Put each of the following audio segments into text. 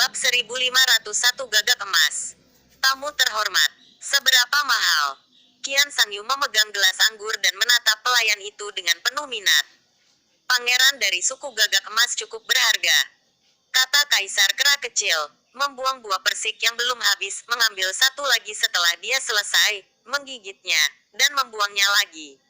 Bab 1501 Gagak Emas. Tamu terhormat. Seberapa mahal? Qian Sangyu memegang gelas anggur dan menatap pelayan itu dengan penuh minat. Pangeran dari suku Gagak Emas cukup berharga, kata Kaisar Kera kecil, membuang buah persik yang belum habis, mengambil satu lagi setelah dia selesai, menggigitnya, dan membuangnya lagi.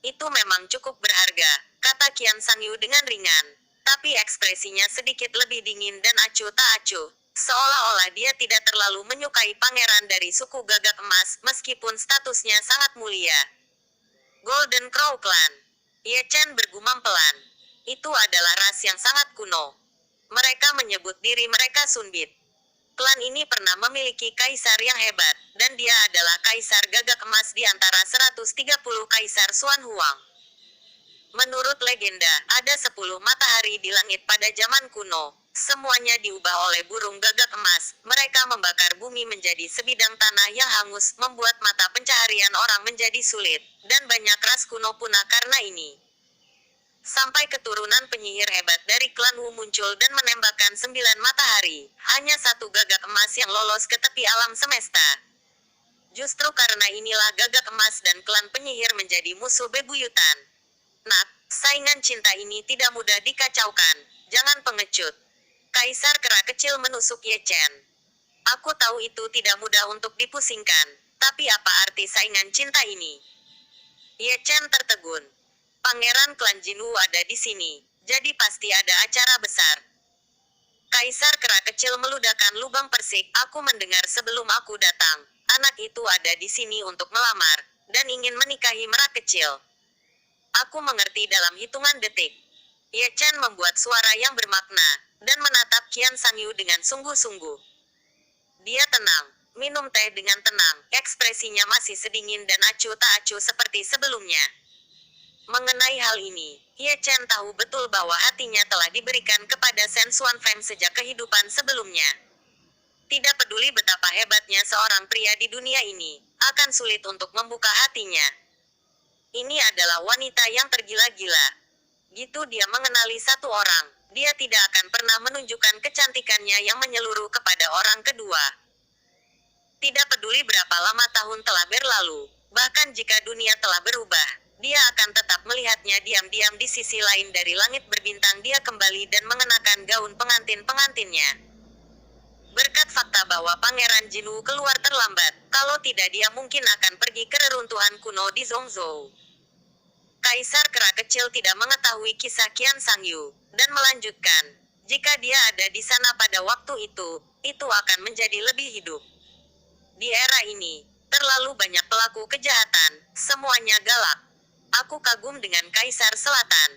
Itu memang cukup berharga, kata Qian Sangyu dengan ringan. Tapi ekspresinya sedikit lebih dingin dan acuh tak acuh. Seolah-olah dia tidak terlalu menyukai pangeran dari suku Gagak Emas, meskipun statusnya sangat mulia. Golden Crow Clan. Ye Chen bergumam pelan. Itu adalah ras yang sangat kuno. Mereka menyebut diri mereka Sunbit. Klan ini pernah memiliki kaisar yang hebat, dan dia adalah kaisar Gagak Emas di antara 130 kaisar Xuan Huang. Menurut legenda, ada 10 matahari di langit pada zaman kuno. Semuanya diubah oleh burung gagak emas. Mereka membakar bumi menjadi sebidang tanah yang hangus, membuat mata pencaharian orang menjadi sulit, dan banyak ras kuno punah karena ini. Sampai keturunan penyihir hebat dari klan Wu muncul dan menembakkan 9 matahari. Hanya satu gagak emas yang lolos ke tepi alam semesta. Justru karena inilah gagak emas dan klan penyihir menjadi musuh bebuyutan. Nak, saingan cinta ini tidak mudah dikacaukan. Jangan pengecut. Kaisar Kera kecil menusuk Ye Chen. Aku tahu itu tidak mudah untuk dipusingkan. Tapi apa arti saingan cinta ini? Ye Chen tertegun. Pangeran klan Jinwu ada di sini. Jadi pasti ada acara besar. Kaisar Kera kecil meludahkan lubang persik. Aku mendengar sebelum aku datang. Anak itu ada di sini untuk melamar, dan ingin menikahi merak kecil. Aku mengerti dalam hitungan detik. Ye Chen membuat suara yang bermakna, dan menatap Qian Sangyu dengan sungguh-sungguh. Dia tenang, minum teh dengan tenang, ekspresinya masih sedingin dan acuh tak acuh seperti sebelumnya. Mengenai hal ini, Ye Chen tahu betul bahwa hatinya telah diberikan kepada Shen Xuanfeng sejak kehidupan sebelumnya. Tidak peduli betapa hebatnya seorang pria di dunia ini, akan sulit untuk membuka hatinya. Ini adalah wanita yang tergila-gila. Gitu dia mengenali satu orang, dia tidak akan pernah menunjukkan kecantikannya yang menyeluruh kepada orang kedua. Tidak peduli berapa lama tahun telah berlalu, bahkan jika dunia telah berubah, dia akan tetap melihatnya diam-diam di sisi lain dari langit berbintang. Dia kembali dan mengenakan gaun pengantin-pengantinnya. Berkat fakta bahwa Pangeran Jinwu keluar terlambat, kalau tidak dia mungkin akan pergi ke reruntuhan kuno di Zhongzhou. Kaisar Kera kecil tidak mengetahui kisah Qian Sangyu, dan melanjutkan, jika dia ada di sana pada waktu itu akan menjadi lebih hidup. Di era ini, terlalu banyak pelaku kejahatan, semuanya galak. Aku kagum dengan Kaisar Selatan.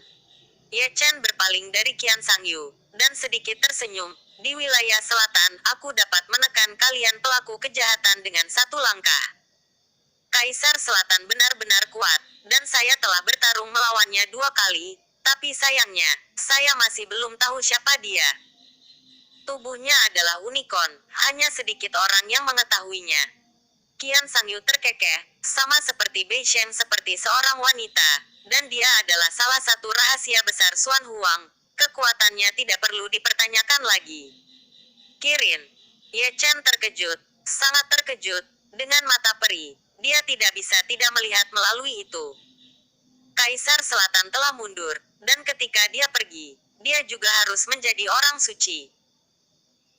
Ye Chen berpaling dari Qian Sangyu, dan sedikit tersenyum. Di wilayah selatan, aku dapat menekan kalian pelaku kejahatan dengan satu langkah. Kaisar Selatan benar-benar kuat, dan saya telah bertarung melawannya 2 kali, tapi sayangnya, saya masih belum tahu siapa dia. Tubuhnya adalah unicorn, hanya sedikit orang yang mengetahuinya. Qian Sangyu terkekeh, sama seperti Bei Sheng seperti seorang wanita, dan dia adalah salah satu rahasia besar Xuan Huang. Kekuatannya tidak perlu dipertanyakan lagi. Kirin. Ye Chen terkejut, sangat terkejut, dengan mata perih. Dia tidak bisa tidak melihat melalui itu. Kaisar Selatan telah mundur, dan ketika dia pergi, dia juga harus menjadi orang suci.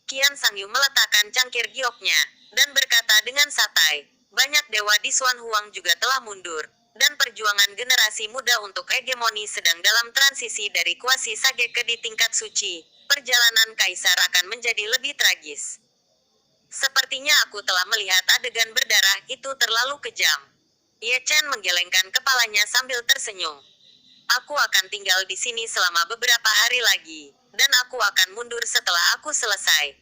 Qian Sangyu meletakkan cangkir gioknya, dan berkata dengan santai, banyak dewa di Xuan Huang juga telah mundur, dan perjuangan generasi muda untuk hegemoni sedang dalam transisi dari kuasi sage ke di tingkat suci. Perjalanan kaisar akan menjadi lebih tragis. Sepertinya aku telah melihat adegan berdarah itu terlalu kejam. Ye Chen menggelengkan kepalanya sambil tersenyum. Aku akan tinggal di sini selama beberapa hari lagi, dan aku akan mundur setelah aku selesai.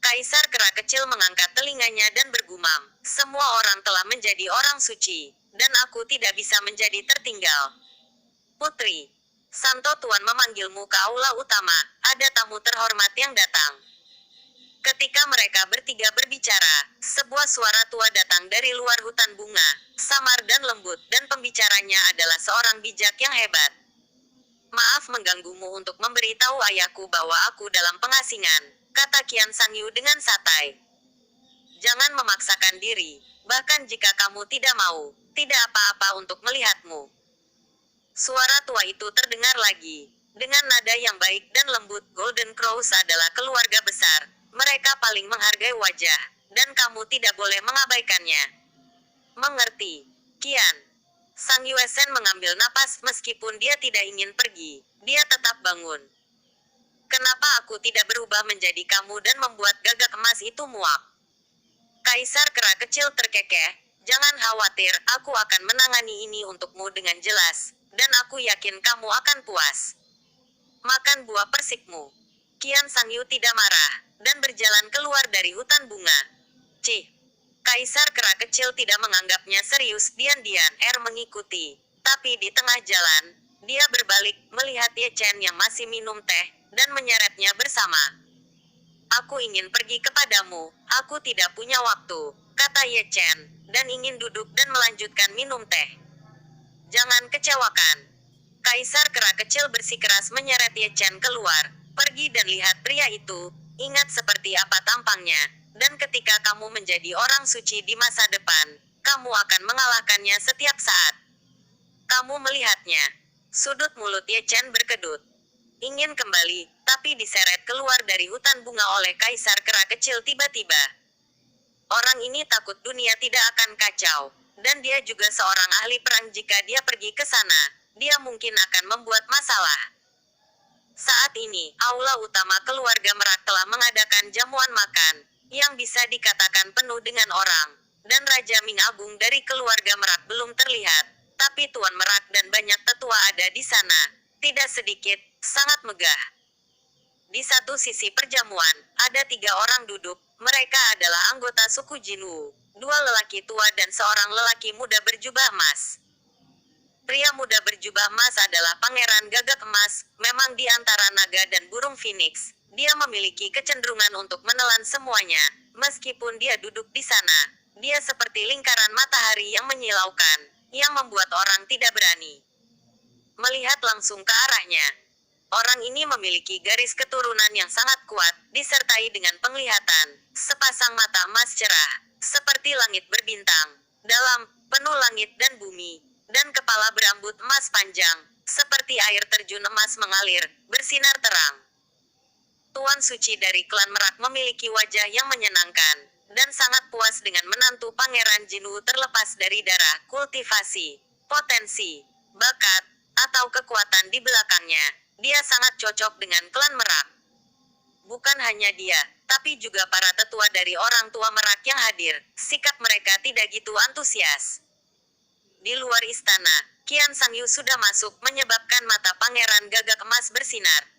Kaisar Kera kecil mengangkat telinganya dan bergumam, semua orang telah menjadi orang suci, dan aku tidak bisa menjadi tertinggal. Putri, Santo Tuan memanggilmu ke aula utama, ada tamu terhormat yang datang. Ketika mereka bertiga berbicara, sebuah suara tua datang dari luar hutan bunga, samar dan lembut, dan pembicaranya adalah seorang bijak yang hebat. Maaf mengganggumu untuk memberitahu ayahku bahwa aku dalam pengasingan, kata Qian Sangyu dengan santai. Jangan memaksakan diri, bahkan jika kamu tidak mau, tidak apa-apa untuk melihatmu. Suara tua itu terdengar lagi. Dengan nada yang baik dan lembut, Golden Crows adalah keluarga besar. Mereka paling menghargai wajah, dan kamu tidak boleh mengabaikannya. Mengerti, Qian. Sang Yuesen mengambil napas meskipun dia tidak ingin pergi. Dia tetap bangun. Kenapa aku tidak berubah menjadi kamu dan membuat gagak emas itu muak? Kaisar Kera kecil terkekeh. Jangan khawatir, aku akan menangani ini untukmu dengan jelas, dan aku yakin kamu akan puas. Makan buah persikmu. Qian Sangyu tidak marah, dan berjalan keluar dari hutan bunga. Cih. Kaisar Kera kecil tidak menganggapnya serius, diam-diam mengikuti. Tapi di tengah jalan, dia berbalik, melihat Ye Chen yang masih minum teh, dan menyeretnya bersama. Aku ingin pergi kepadamu, aku tidak punya waktu, kata Ye Chen, dan ingin duduk dan melanjutkan minum teh. Jangan kecewakan. Kaisar Kera kecil bersikeras menyeret Ye Chen keluar. Pergi dan lihat pria itu, ingat seperti apa tampangnya, dan ketika kamu menjadi orang suci di masa depan, kamu akan mengalahkannya setiap saat. Kamu melihatnya. Sudut mulut Ye Chen berkedut. Ingin kembali, tapi diseret keluar dari hutan bunga oleh Kaisar Kera kecil tiba-tiba. Orang ini takut dunia tidak akan kacau, dan dia juga seorang ahli perang. Jika dia pergi ke sana, dia mungkin akan membuat masalah. Saat ini, aula utama keluarga Merak telah mengadakan jamuan makan, yang bisa dikatakan penuh dengan orang, dan Raja Ming Agung dari keluarga Merak belum terlihat, tapi Tuan Merak dan banyak tetua ada di sana. Tidak sedikit, sangat megah. Di satu sisi perjamuan, ada 3 orang duduk. Mereka adalah anggota suku Jinwu, 2 lelaki tua dan seorang lelaki muda berjubah emas. Pria muda berjubah emas adalah Pangeran Gagak Emas. Memang di antara naga dan burung phoenix, dia memiliki kecenderungan untuk menelan semuanya. Meskipun dia duduk di sana, dia seperti lingkaran matahari yang menyilaukan, yang membuat orang tidak berani melihat langsung ke arahnya. Orang ini memiliki garis keturunan yang sangat kuat, disertai dengan penglihatan sepasang mata emas cerah, seperti langit berbintang, dalam, penuh langit dan bumi, dan kepala berambut emas panjang, seperti air terjun emas mengalir, bersinar terang. Tuan suci dari klan Merak memiliki wajah yang menyenangkan, dan sangat puas dengan menantu Pangeran Jinwu terlepas dari darah, kultivasi, potensi, bakat, atau kekuatan di belakangnya. Dia sangat cocok dengan klan Merak. Bukan hanya dia, tapi juga para tetua dari orang tua Merak yang hadir. Sikap mereka tidak gitu antusias. Di luar istana, Qian Sangyu sudah masuk, menyebabkan mata Pangeran Gagak Emas bersinar.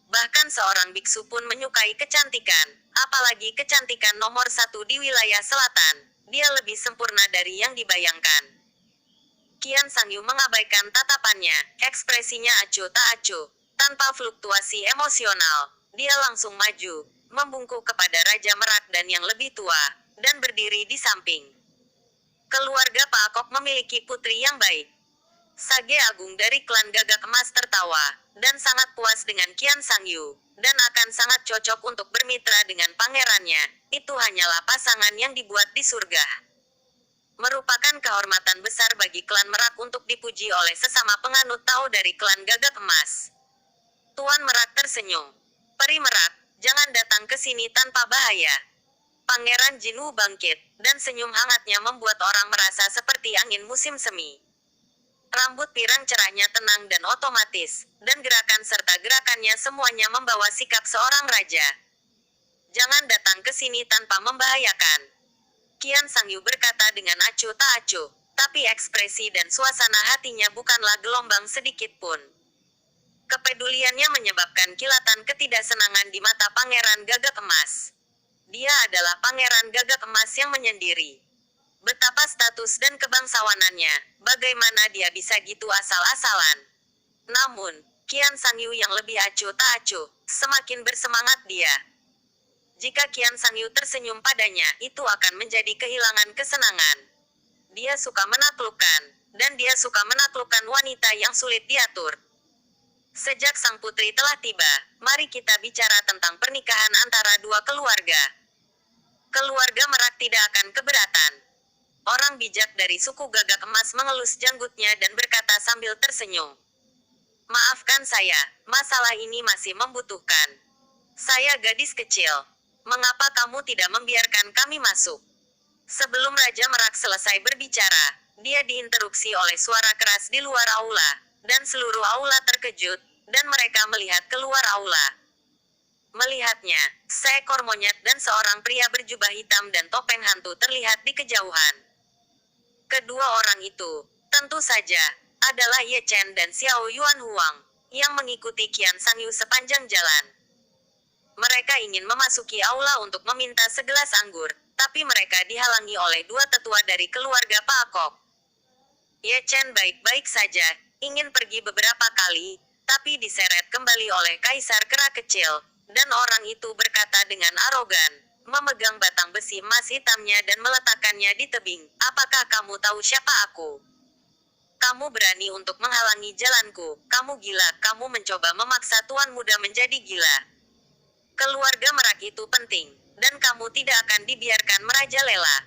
Bahkan seorang biksu pun menyukai kecantikan, apalagi kecantikan nomor 1 di wilayah selatan. Dia lebih sempurna dari yang dibayangkan. Qian Sangyu mengabaikan tatapannya, ekspresinya acuh tak acuh. Tanpa fluktuasi emosional, dia langsung maju, membungkuk kepada Raja Merak dan yang lebih tua, dan berdiri di samping. Keluarga Pak Kok memiliki putri yang baik. Sage Agung dari klan Gagak Emas tertawa, dan sangat puas dengan Qian Sangyu, dan akan sangat cocok untuk bermitra dengan pangerannya. Itu hanyalah pasangan yang dibuat di surga. Merupakan kehormatan besar bagi klan Merak untuk dipuji oleh sesama penganut Tao dari klan Gagak Emas. Tuan Merak tersenyum. Peri Merak, jangan datang ke sini tanpa bahaya. Pangeran Jinwu bangkit, dan senyum hangatnya membuat orang merasa seperti angin musim semi. Rambut pirang cerahnya tenang dan otomatis, dan gerakan serta gerakannya semuanya membawa sikap seorang raja. Jangan datang ke sini tanpa membahayakan. Qian Sangyu berkata dengan acuh tak acuh, tapi ekspresi dan suasana hatinya bukanlah gelombang sedikit pun. Kepeduliannya menyebabkan kilatan ketidaksenangan di mata Pangeran Gagak Emas. Dia adalah Pangeran Gagak Emas yang menyendiri. Betapa status dan kebangsawanannya, bagaimana dia bisa gitu asal-asalan. Namun, Qian Sangyu yang lebih acuh tak acuh, semakin bersemangat dia. Jika Qian Sangyu tersenyum padanya, itu akan menjadi kehilangan kesenangan. Dia suka menaklukkan, dan dia suka menaklukkan wanita yang sulit diatur. Sejak sang putri telah tiba, mari kita bicara tentang pernikahan antara dua keluarga. Keluarga Merak tidak akan keberatan. Orang bijak dari suku Gagak Emas mengelus janggutnya dan berkata sambil tersenyum. Maafkan saya, masalah ini masih membutuhkan. Saya gadis kecil. Mengapa kamu tidak membiarkan kami masuk? Sebelum Raja Merak selesai berbicara, dia diinterupsi oleh suara keras di luar aula, dan seluruh aula terkejut, dan mereka melihat keluar aula. Melihatnya, seekor monyet dan seorang pria berjubah hitam dan topeng hantu terlihat di kejauhan. Kedua orang itu, tentu saja, adalah Ye Chen dan Xiao Yuan Huang, yang mengikuti Qian Sangyu sepanjang jalan. Mereka ingin memasuki aula untuk meminta segelas anggur, tapi mereka dihalangi oleh dua tetua dari keluarga Pak Kok. Ye Chen baik-baik saja, ingin pergi beberapa kali, tapi diseret kembali oleh Kaisar Kera Kecil, dan orang itu berkata dengan arogan, memegang batang besi emas hitamnya dan meletakkannya di tebing. Apakah kamu tahu siapa aku? Kamu berani untuk menghalangi jalanku. Kamu gila, kamu mencoba memaksa tuan muda menjadi gila. Keluarga Merak itu penting, dan kamu tidak akan dibiarkan merajalela.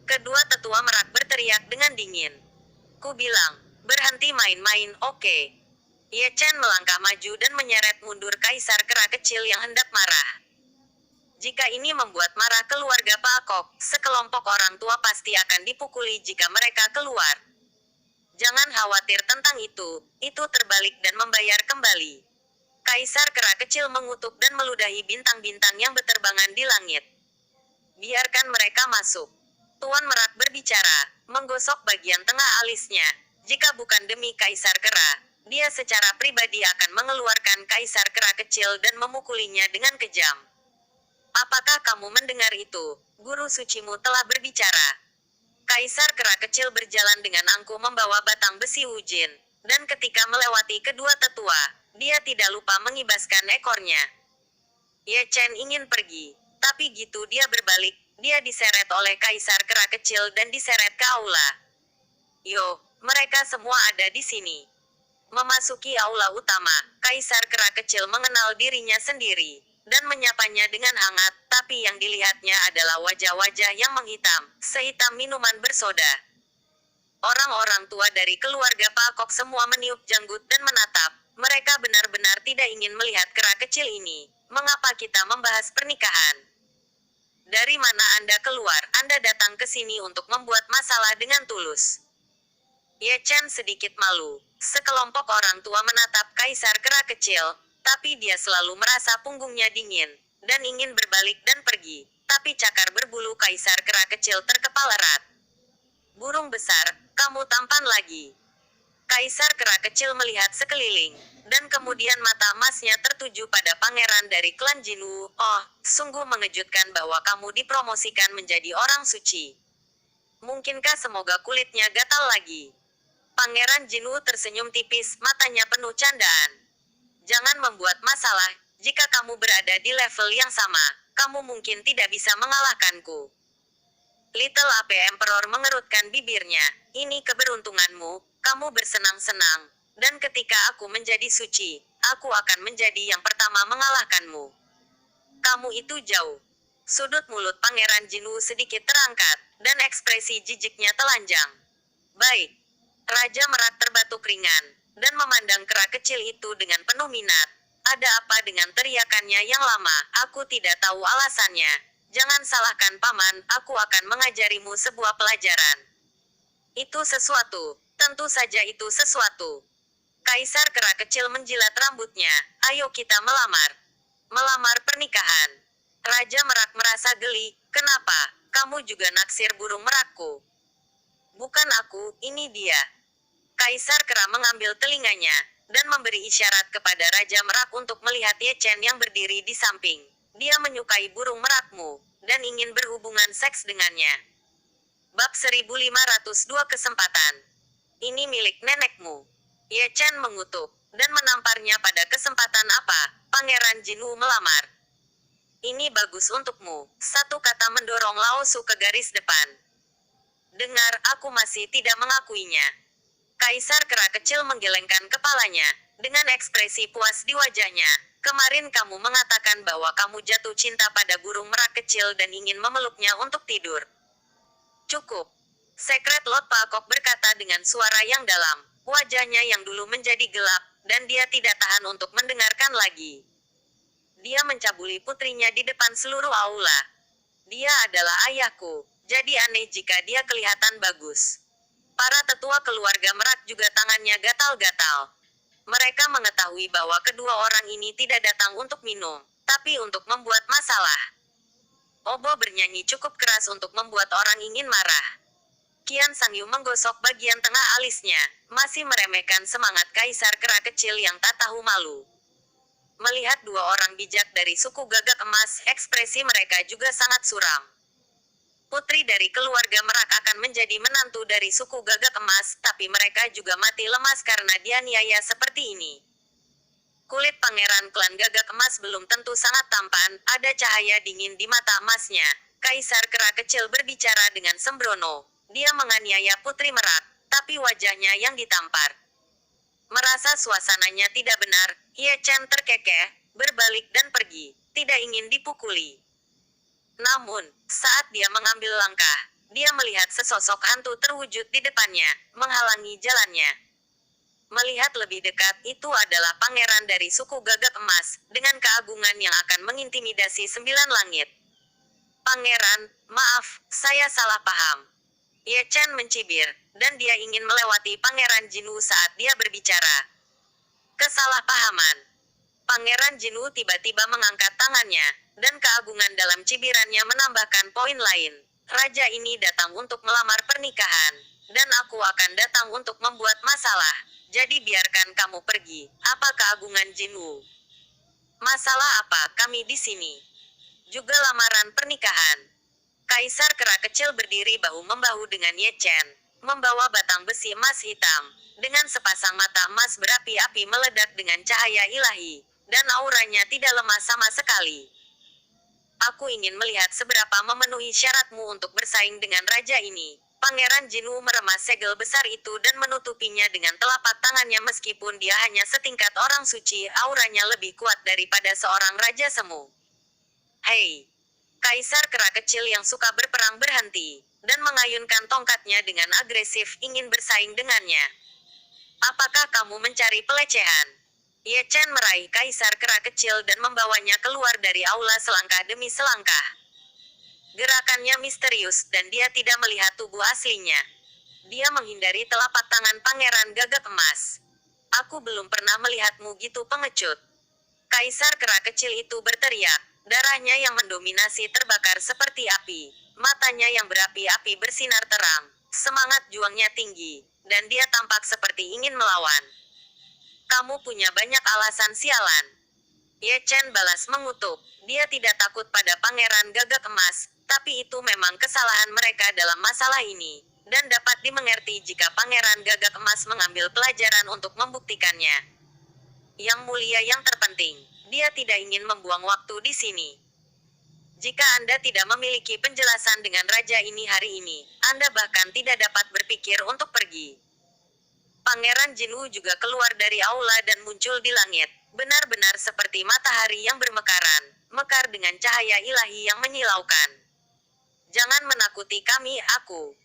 Kedua tetua Merak berteriak dengan dingin. Ku bilang, berhenti main-main, oke? Ye Chen melangkah maju dan menyeret mundur Kaisar Kera Kecil yang hendak marah. Jika ini membuat marah keluarga Pak Kok, sekelompok orang tua pasti akan dipukuli jika mereka keluar. Jangan khawatir tentang itu terbalik dan membayar kembali. Kaisar Kera Kecil mengutuk dan meludahi bintang-bintang yang berterbangan di langit. Biarkan mereka masuk. Tuan Merak berbicara, menggosok bagian tengah alisnya. Jika bukan demi Kaisar Kera, dia secara pribadi akan mengeluarkan Kaisar Kera Kecil dan memukulinya dengan kejam. Apakah kamu mendengar itu? Guru sucimu telah berbicara. Kaisar Kera Kecil berjalan dengan angkuh membawa batang besi wujin, dan ketika melewati kedua tetua, dia tidak lupa mengibaskan ekornya. Ye Chen ingin pergi, tapi gitu dia berbalik, dia diseret oleh Kaisar Kera Kecil dan diseret ke aula. Yo, mereka semua ada di sini. Memasuki aula utama, Kaisar Kera Kecil mengenal dirinya sendiri, dan menyapanya dengan hangat, tapi yang dilihatnya adalah wajah-wajah yang menghitam, sehitam minuman bersoda. Orang-orang tua dari keluarga Pak Kok semua meniup janggut dan menatap. Mereka benar-benar tidak ingin melihat kera kecil ini. Mengapa kita membahas pernikahan? Dari mana Anda keluar? Anda datang ke sini untuk membuat masalah dengan tulus. Ye Chen sedikit malu. Sekelompok orang tua menatap Kaisar Kera Kecil, tapi dia selalu merasa punggungnya dingin, dan ingin berbalik dan pergi. Tapi cakar berbulu Kaisar Kera Kecil terkepal erat. Burung besar, kamu tampan lagi. Kaisar Kera Kecil melihat sekeliling, dan kemudian mata emasnya tertuju pada pangeran dari klan Jinwu. Oh, sungguh mengejutkan bahwa kamu dipromosikan menjadi orang suci. Mungkinkah semoga kulitnya gatal lagi? Pangeran Jinwu tersenyum tipis, matanya penuh candaan. Jangan membuat masalah, jika kamu berada di level yang sama, kamu mungkin tidak bisa mengalahkanku. Little Ape Emperor mengerutkan bibirnya. Ini keberuntunganmu, kamu bersenang-senang. Dan ketika aku menjadi suci, aku akan menjadi yang pertama mengalahkanmu. Kamu itu jauh. Sudut mulut Pangeran Jinwu sedikit terangkat, dan ekspresi jijiknya telanjang. Baik. Raja Merak terbatuk ringan, dan memandang kera kecil itu dengan penuh minat. Ada apa dengan teriakannya yang lama? Aku tidak tahu alasannya. Jangan salahkan paman, aku akan mengajarimu sebuah pelajaran. Itu sesuatu, tentu saja itu sesuatu. Kaisar Kera Kecil menjilat rambutnya. Ayo kita melamar. Melamar pernikahan. Raja Merak merasa geli. Kenapa? Kamu juga naksir burung merakku. Bukan aku, ini dia. Kaisar Kera mengambil telinganya, dan memberi isyarat kepada Raja Merak untuk melihat Ye Chen yang berdiri di samping. Dia menyukai burung merakmu, dan ingin berhubungan seks dengannya. Bab 1502 Kesempatan. Ini milik nenekmu. Ye Chen mengutuk, dan menamparnya pada kesempatan apa, Pangeran Jinwu melamar. Ini bagus untukmu, satu kata mendorong Lao Su ke garis depan. Dengar, aku masih tidak mengakuinya. Kaisar Kera kecil menggelengkan kepalanya, dengan ekspresi puas di wajahnya. Kemarin kamu mengatakan bahwa kamu jatuh cinta pada burung merak kecil dan ingin memeluknya untuk tidur. Cukup. Sekret Lord Pakok berkata dengan suara yang dalam. Wajahnya yang dulu menjadi gelap, dan dia tidak tahan untuk mendengarkan lagi. Dia mencabuli putrinya di depan seluruh aula. Dia adalah ayahku, jadi aneh jika dia kelihatan bagus. Para tetua keluarga Merak juga tangannya gatal-gatal. Mereka mengetahui bahwa kedua orang ini tidak datang untuk minum, tapi untuk membuat masalah. Obo bernyanyi cukup keras untuk membuat orang ingin marah. Qian Sangyu menggosok bagian tengah alisnya, masih meremehkan semangat Kaisar Kera kecil yang tak tahu malu. Melihat dua orang bijak dari suku Gagak Emas, ekspresi mereka juga sangat suram. Putri dari keluarga Merak akan menjadi menantu dari suku Gagak Emas, tapi mereka juga mati lemas karena dianiaya seperti ini. Kulit pangeran klan Gagak Emas belum tentu sangat tampan, ada cahaya dingin di mata emasnya. Kaisar Kera kecil berbicara dengan sembrono. Dia menganiaya Putri Merak, tapi wajahnya yang ditampar. Merasa suasananya tidak benar, Ye Chen terkekeh, berbalik dan pergi, tidak ingin dipukuli. Namun, saat dia mengambil langkah, dia melihat sesosok hantu terwujud di depannya, menghalangi jalannya. Melihat lebih dekat, itu adalah pangeran dari suku Gagak Emas, dengan keagungan yang akan mengintimidasi 9 langit. Pangeran, maaf, saya salah paham. Ye Chen mencibir, dan dia ingin melewati Pangeran Jinwu saat dia berbicara. Kesalahpahaman. Pangeran Jinwu tiba-tiba mengangkat tangannya, dan keagungan dalam cibirannya menambahkan poin lain. Raja ini datang untuk melamar pernikahan, dan aku akan datang untuk membuat masalah. Jadi biarkan kamu pergi. Apa keagungan Jinwu? Masalah apa kami di sini? Juga lamaran pernikahan. Kaisar Kera kecil berdiri bahu-membahu dengan Ye Chen, membawa batang besi emas hitam, dengan sepasang mata emas berapi-api meledak dengan cahaya ilahi, dan auranya tidak lemah sama sekali. Aku ingin melihat seberapa memenuhi syaratmu untuk bersaing dengan raja ini. Pangeran Jinwu meremas segel besar itu dan menutupinya dengan telapak tangannya meskipun dia hanya setingkat orang suci, auranya lebih kuat daripada seorang raja semu. Hei! Kaisar Kera kecil yang suka berperang berhenti, dan mengayunkan tongkatnya dengan agresif ingin bersaing dengannya. Apakah kamu mencari pelecehan? Ye Chen meraih Kaisar Kera kecil dan membawanya keluar dari aula selangkah demi selangkah. Gerakannya misterius dan dia tidak melihat tubuh aslinya. Dia menghindari telapak tangan Pangeran Gagak Emas. Aku belum pernah melihatmu gitu pengecut. Kaisar Kera kecil itu berteriak, darahnya yang mendominasi terbakar seperti api. Matanya yang berapi-api bersinar terang, semangat juangnya tinggi, dan dia tampak seperti ingin melawan. Kamu punya banyak alasan sialan. Ye Chen balas mengutuk, dia tidak takut pada Pangeran Gagak Emas, tapi itu memang kesalahan mereka dalam masalah ini, dan dapat dimengerti jika Pangeran Gagak Emas mengambil pelajaran untuk membuktikannya. Yang mulia yang terpenting, dia tidak ingin membuang waktu di sini. Jika Anda tidak memiliki penjelasan dengan raja ini hari ini, Anda bahkan tidak dapat berpikir untuk pergi. Pangeran Jinwu juga keluar dari aula dan muncul di langit, benar-benar seperti matahari yang bermekaran, mekar dengan cahaya ilahi yang menyilaukan. Jangan menakuti kami, aku.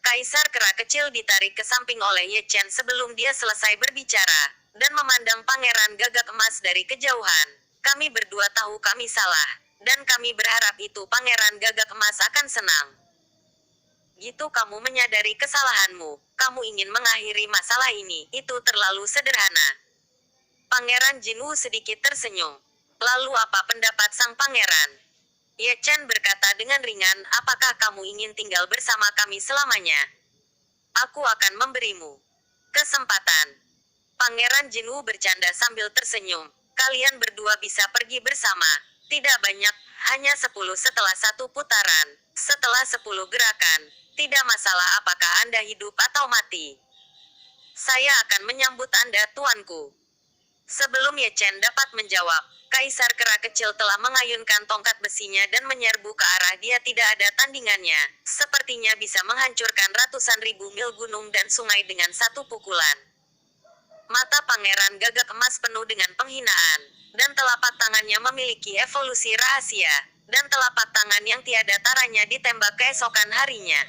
Kaisar Kera kecil ditarik ke samping oleh Ye Chen sebelum dia selesai berbicara, dan memandang Pangeran Gagak Emas dari kejauhan. Kami berdua tahu kami salah, dan kami berharap itu Pangeran Gagak Emas akan senang. Gitu kamu menyadari kesalahanmu, kamu ingin mengakhiri masalah ini, itu terlalu sederhana. Pangeran Jinwu sedikit tersenyum. Lalu apa pendapat sang pangeran? Ye Chen berkata dengan ringan, apakah kamu ingin tinggal bersama kami selamanya? Aku akan memberimu kesempatan. Pangeran Jinwu bercanda sambil tersenyum. Kalian berdua bisa pergi bersama. Tidak banyak, hanya 10 setelah 1 putaran. Setelah 10 gerakan, tidak masalah apakah Anda hidup atau mati. Saya akan menyambut Anda, tuanku. Sebelum Ye Chen dapat menjawab, Kaisar Kera Kecil telah mengayunkan tongkat besinya dan menyerbu ke arah dia. Tidak ada tandingannya, sepertinya bisa menghancurkan ratusan ribu mil gunung dan sungai dengan satu pukulan. Mata Pangeran Gagak Emas penuh dengan penghinaan, dan telapak tangannya memiliki evolusi rahasia, dan telapak tangan yang tiada taranya ditembak keesokan harinya.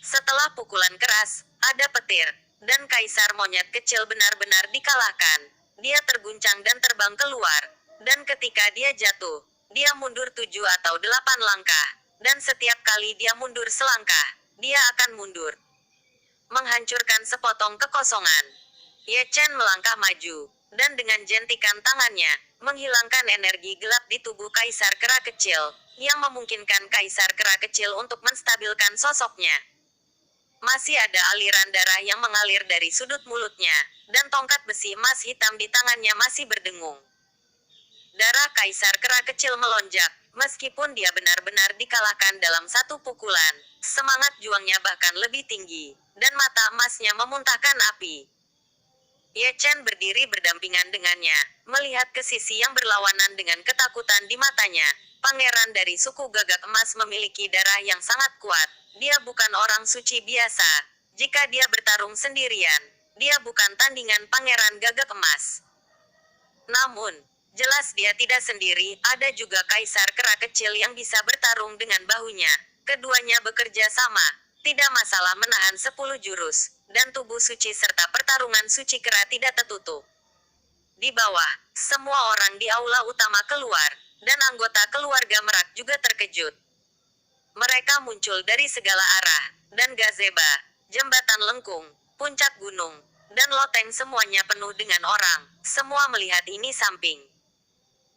Setelah pukulan keras, ada petir, dan Kaisar Monyet Kecil benar-benar dikalahkan. Dia terguncang dan terbang keluar, dan ketika dia jatuh, dia mundur 7 atau 8 langkah, dan setiap kali dia mundur selangkah, dia akan mundur, menghancurkan sepotong kekosongan. Ye Chen melangkah maju, dan dengan jentikan tangannya, menghilangkan energi gelap di tubuh Kaisar Kera Kecil, yang memungkinkan Kaisar Kera Kecil untuk menstabilkan sosoknya. Masih ada aliran darah yang mengalir dari sudut mulutnya, dan tongkat besi emas hitam di tangannya masih berdengung. Darah Kaisar Kera Kecil melonjak, meskipun dia benar-benar dikalahkan dalam satu pukulan. Semangat juangnya bahkan lebih tinggi, dan mata emasnya memuntahkan api. Ye Chen berdiri berdampingan dengannya, melihat ke sisi yang berlawanan dengan ketakutan di matanya. Pangeran dari suku Gagak Emas memiliki darah yang sangat kuat. Dia bukan orang suci biasa. Jika dia bertarung sendirian, dia bukan tandingan Pangeran Gagak Emas. Namun, jelas dia tidak sendiri, ada juga Kaisar Kera Kecil yang bisa bertarung dengan bahunya. Keduanya bekerja sama, tidak masalah menahan 10 jurus, dan tubuh suci serta pertarungan suci kera tidak tertutup. Di bawah, semua orang di aula utama keluar, dan anggota keluarga Merak juga terkejut. Mereka muncul dari segala arah, dan gazeba, jembatan lengkung, puncak gunung, dan loteng semuanya penuh dengan orang. Semua melihat ini samping.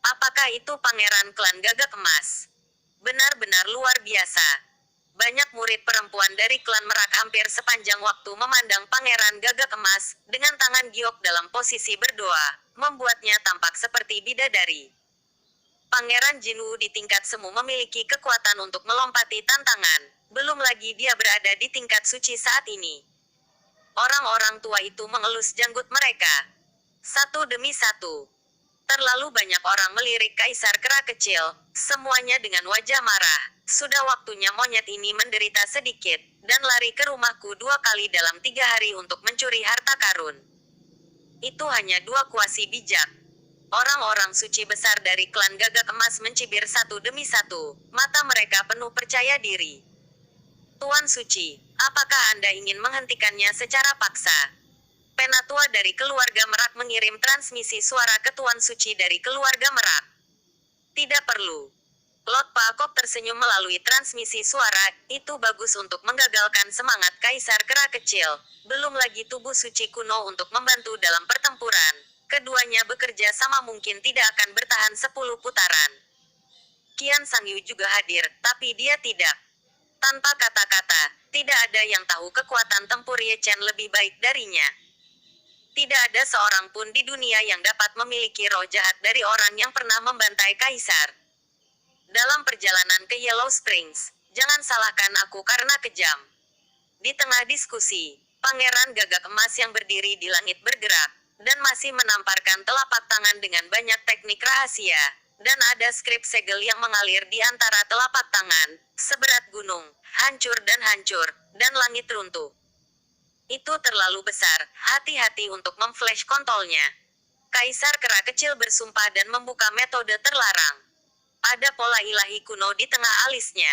Apakah itu Pangeran Klan Gagak Emas? Benar-benar luar biasa. Banyak murid perempuan dari klan Merak hampir sepanjang waktu memandang Pangeran Gagak Emas, dengan tangan giok dalam posisi berdoa, membuatnya tampak seperti bidadari. Pangeran Jinwu di tingkat semu memiliki kekuatan untuk melompati tantangan, belum lagi dia berada di tingkat suci saat ini. Orang-orang tua itu mengelus janggut mereka. Satu demi satu. Terlalu banyak orang melirik Kaisar Kera Kecil, semuanya dengan wajah marah. Sudah waktunya monyet ini menderita sedikit, dan lari ke rumahku 2 kali dalam 3 hari untuk mencuri harta karun. Itu hanya 2 kuasi bijak. Orang-orang suci besar dari klan Gagak Emas mencibir satu demi satu, mata mereka penuh percaya diri. Tuan Suci, apakah Anda ingin menghentikannya secara paksa? Penatua dari keluarga Merak mengirim transmisi suara ke Tuan Suci dari keluarga Merak. Tidak perlu. Lord Pakok tersenyum melalui transmisi suara, itu bagus untuk menggagalkan semangat Kaisar Kera Kecil, belum lagi tubuh suci kuno untuk membantu dalam pertempuran. Keduanya bekerja sama mungkin tidak akan bertahan 10 putaran. Qian Sangyu juga hadir, tapi dia tidak. Tanpa kata-kata, tidak ada yang tahu kekuatan tempur Ye Chen lebih baik darinya. Tidak ada seorang pun di dunia yang dapat memiliki roh jahat dari orang yang pernah membantai Kaisar. Dalam perjalanan ke Yellow Springs, jangan salahkan aku karena kejam. Di tengah diskusi, Pangeran Gagak Emas yang berdiri di langit bergerak, dan masih menamparkan telapak tangan dengan banyak teknik rahasia, dan ada skrip segel yang mengalir di antara telapak tangan, seberat gunung, hancur, dan langit runtuh. Itu terlalu besar, hati-hati untuk memflash kontolnya. Kaisar Kera Kecil bersumpah dan membuka metode terlarang. Ada pola ilahi kuno di tengah alisnya.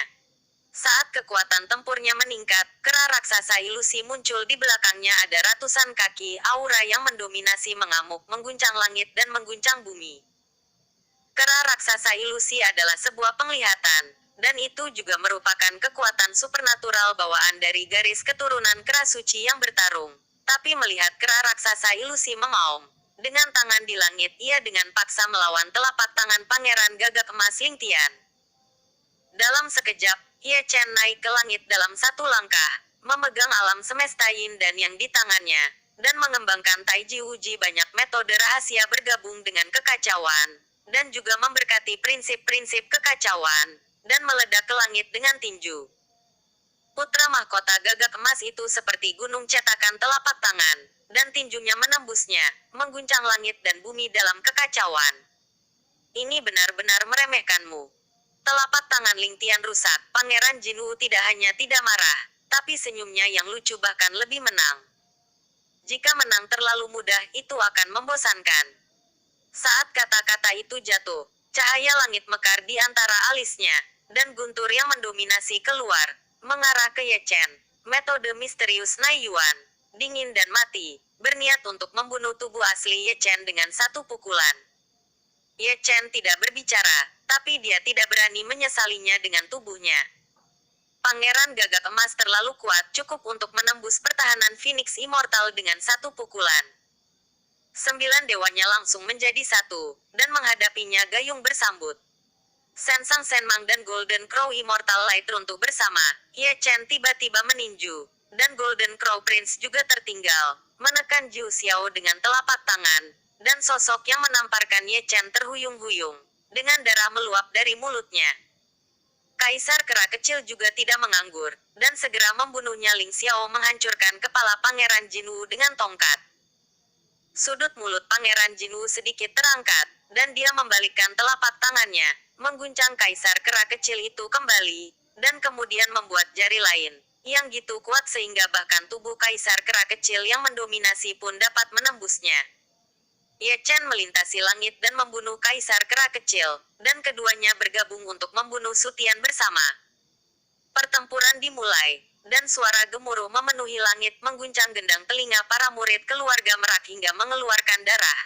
Saat kekuatan tempurnya meningkat, kera raksasa ilusi muncul di belakangnya. Ada ratusan kaki aura yang mendominasi mengamuk, mengguncang langit dan mengguncang bumi. Kera raksasa ilusi adalah sebuah penglihatan, dan itu juga merupakan kekuatan supernatural bawaan dari garis keturunan kera suci yang bertarung. Tapi melihat kera raksasa ilusi mengaum, dengan tangan di langit ia dengan paksa melawan telapak tangan Pangeran Gagak Emas Ling Tian. Dalam sekejap, Ye Chen naik ke langit dalam satu langkah, memegang alam semesta yin dan yang di tangannya, dan mengembangkan Taiji Uji. Banyak metode rahasia bergabung dengan kekacauan, dan juga memberkati prinsip-prinsip kekacauan, dan meledak ke langit dengan tinju. Putra mahkota Gagak Emas itu seperti gunung cetakan telapak tangan, dan tinjunya menembusnya, mengguncang langit dan bumi dalam kekacauan. Ini benar-benar meremehkanmu. Telapak tangan Ling Tian rusak. Pangeran Jinwu tidak hanya tidak marah, tapi senyumnya yang lucu bahkan lebih menang. Jika menang terlalu mudah, itu akan membosankan. Saat kata-kata itu jatuh, cahaya langit mekar di antara alisnya, dan guntur yang mendominasi keluar, mengarah ke Ye Chen. Metode misterius Nai Yuan, dingin dan mati, berniat untuk membunuh tubuh asli Ye Chen dengan satu pukulan. Ye Chen tidak berbicara, tapi dia tidak berani menyesalinya dengan tubuhnya. Pangeran Gagak Emas terlalu kuat cukup untuk menembus pertahanan Phoenix Immortal dengan satu pukulan. 9 dewanya langsung menjadi satu, dan menghadapinya gayung bersambut. Sensang Senmang dan Golden Crow Immortal Light runtuh bersama. Ye Chen tiba-tiba meninju, dan Golden Crow Prince juga tertinggal, menekan Jiu Xiao dengan telapak tangan, dan sosok yang menamparkan Ye Chen terhuyung-huyung, dengan darah meluap dari mulutnya. Kaisar Kera Kecil juga tidak menganggur, dan segera membunuhnya. Ling Xiao menghancurkan kepala Pangeran Jinwu dengan tongkat. Sudut mulut Pangeran Jinwu sedikit terangkat, dan dia membalikkan telapak tangannya, mengguncang Kaisar Kera Kecil itu kembali, dan kemudian membuat jari lain, yang gitu kuat sehingga bahkan tubuh Kaisar Kera Kecil yang mendominasi pun dapat menembusnya. Ye Chen melintasi langit dan membunuh Kaisar Kera Kecil, dan keduanya bergabung untuk membunuh Sutian bersama. Pertempuran dimulai, dan suara gemuruh memenuhi langit mengguncang gendang telinga para murid keluarga Merak hingga mengeluarkan darah.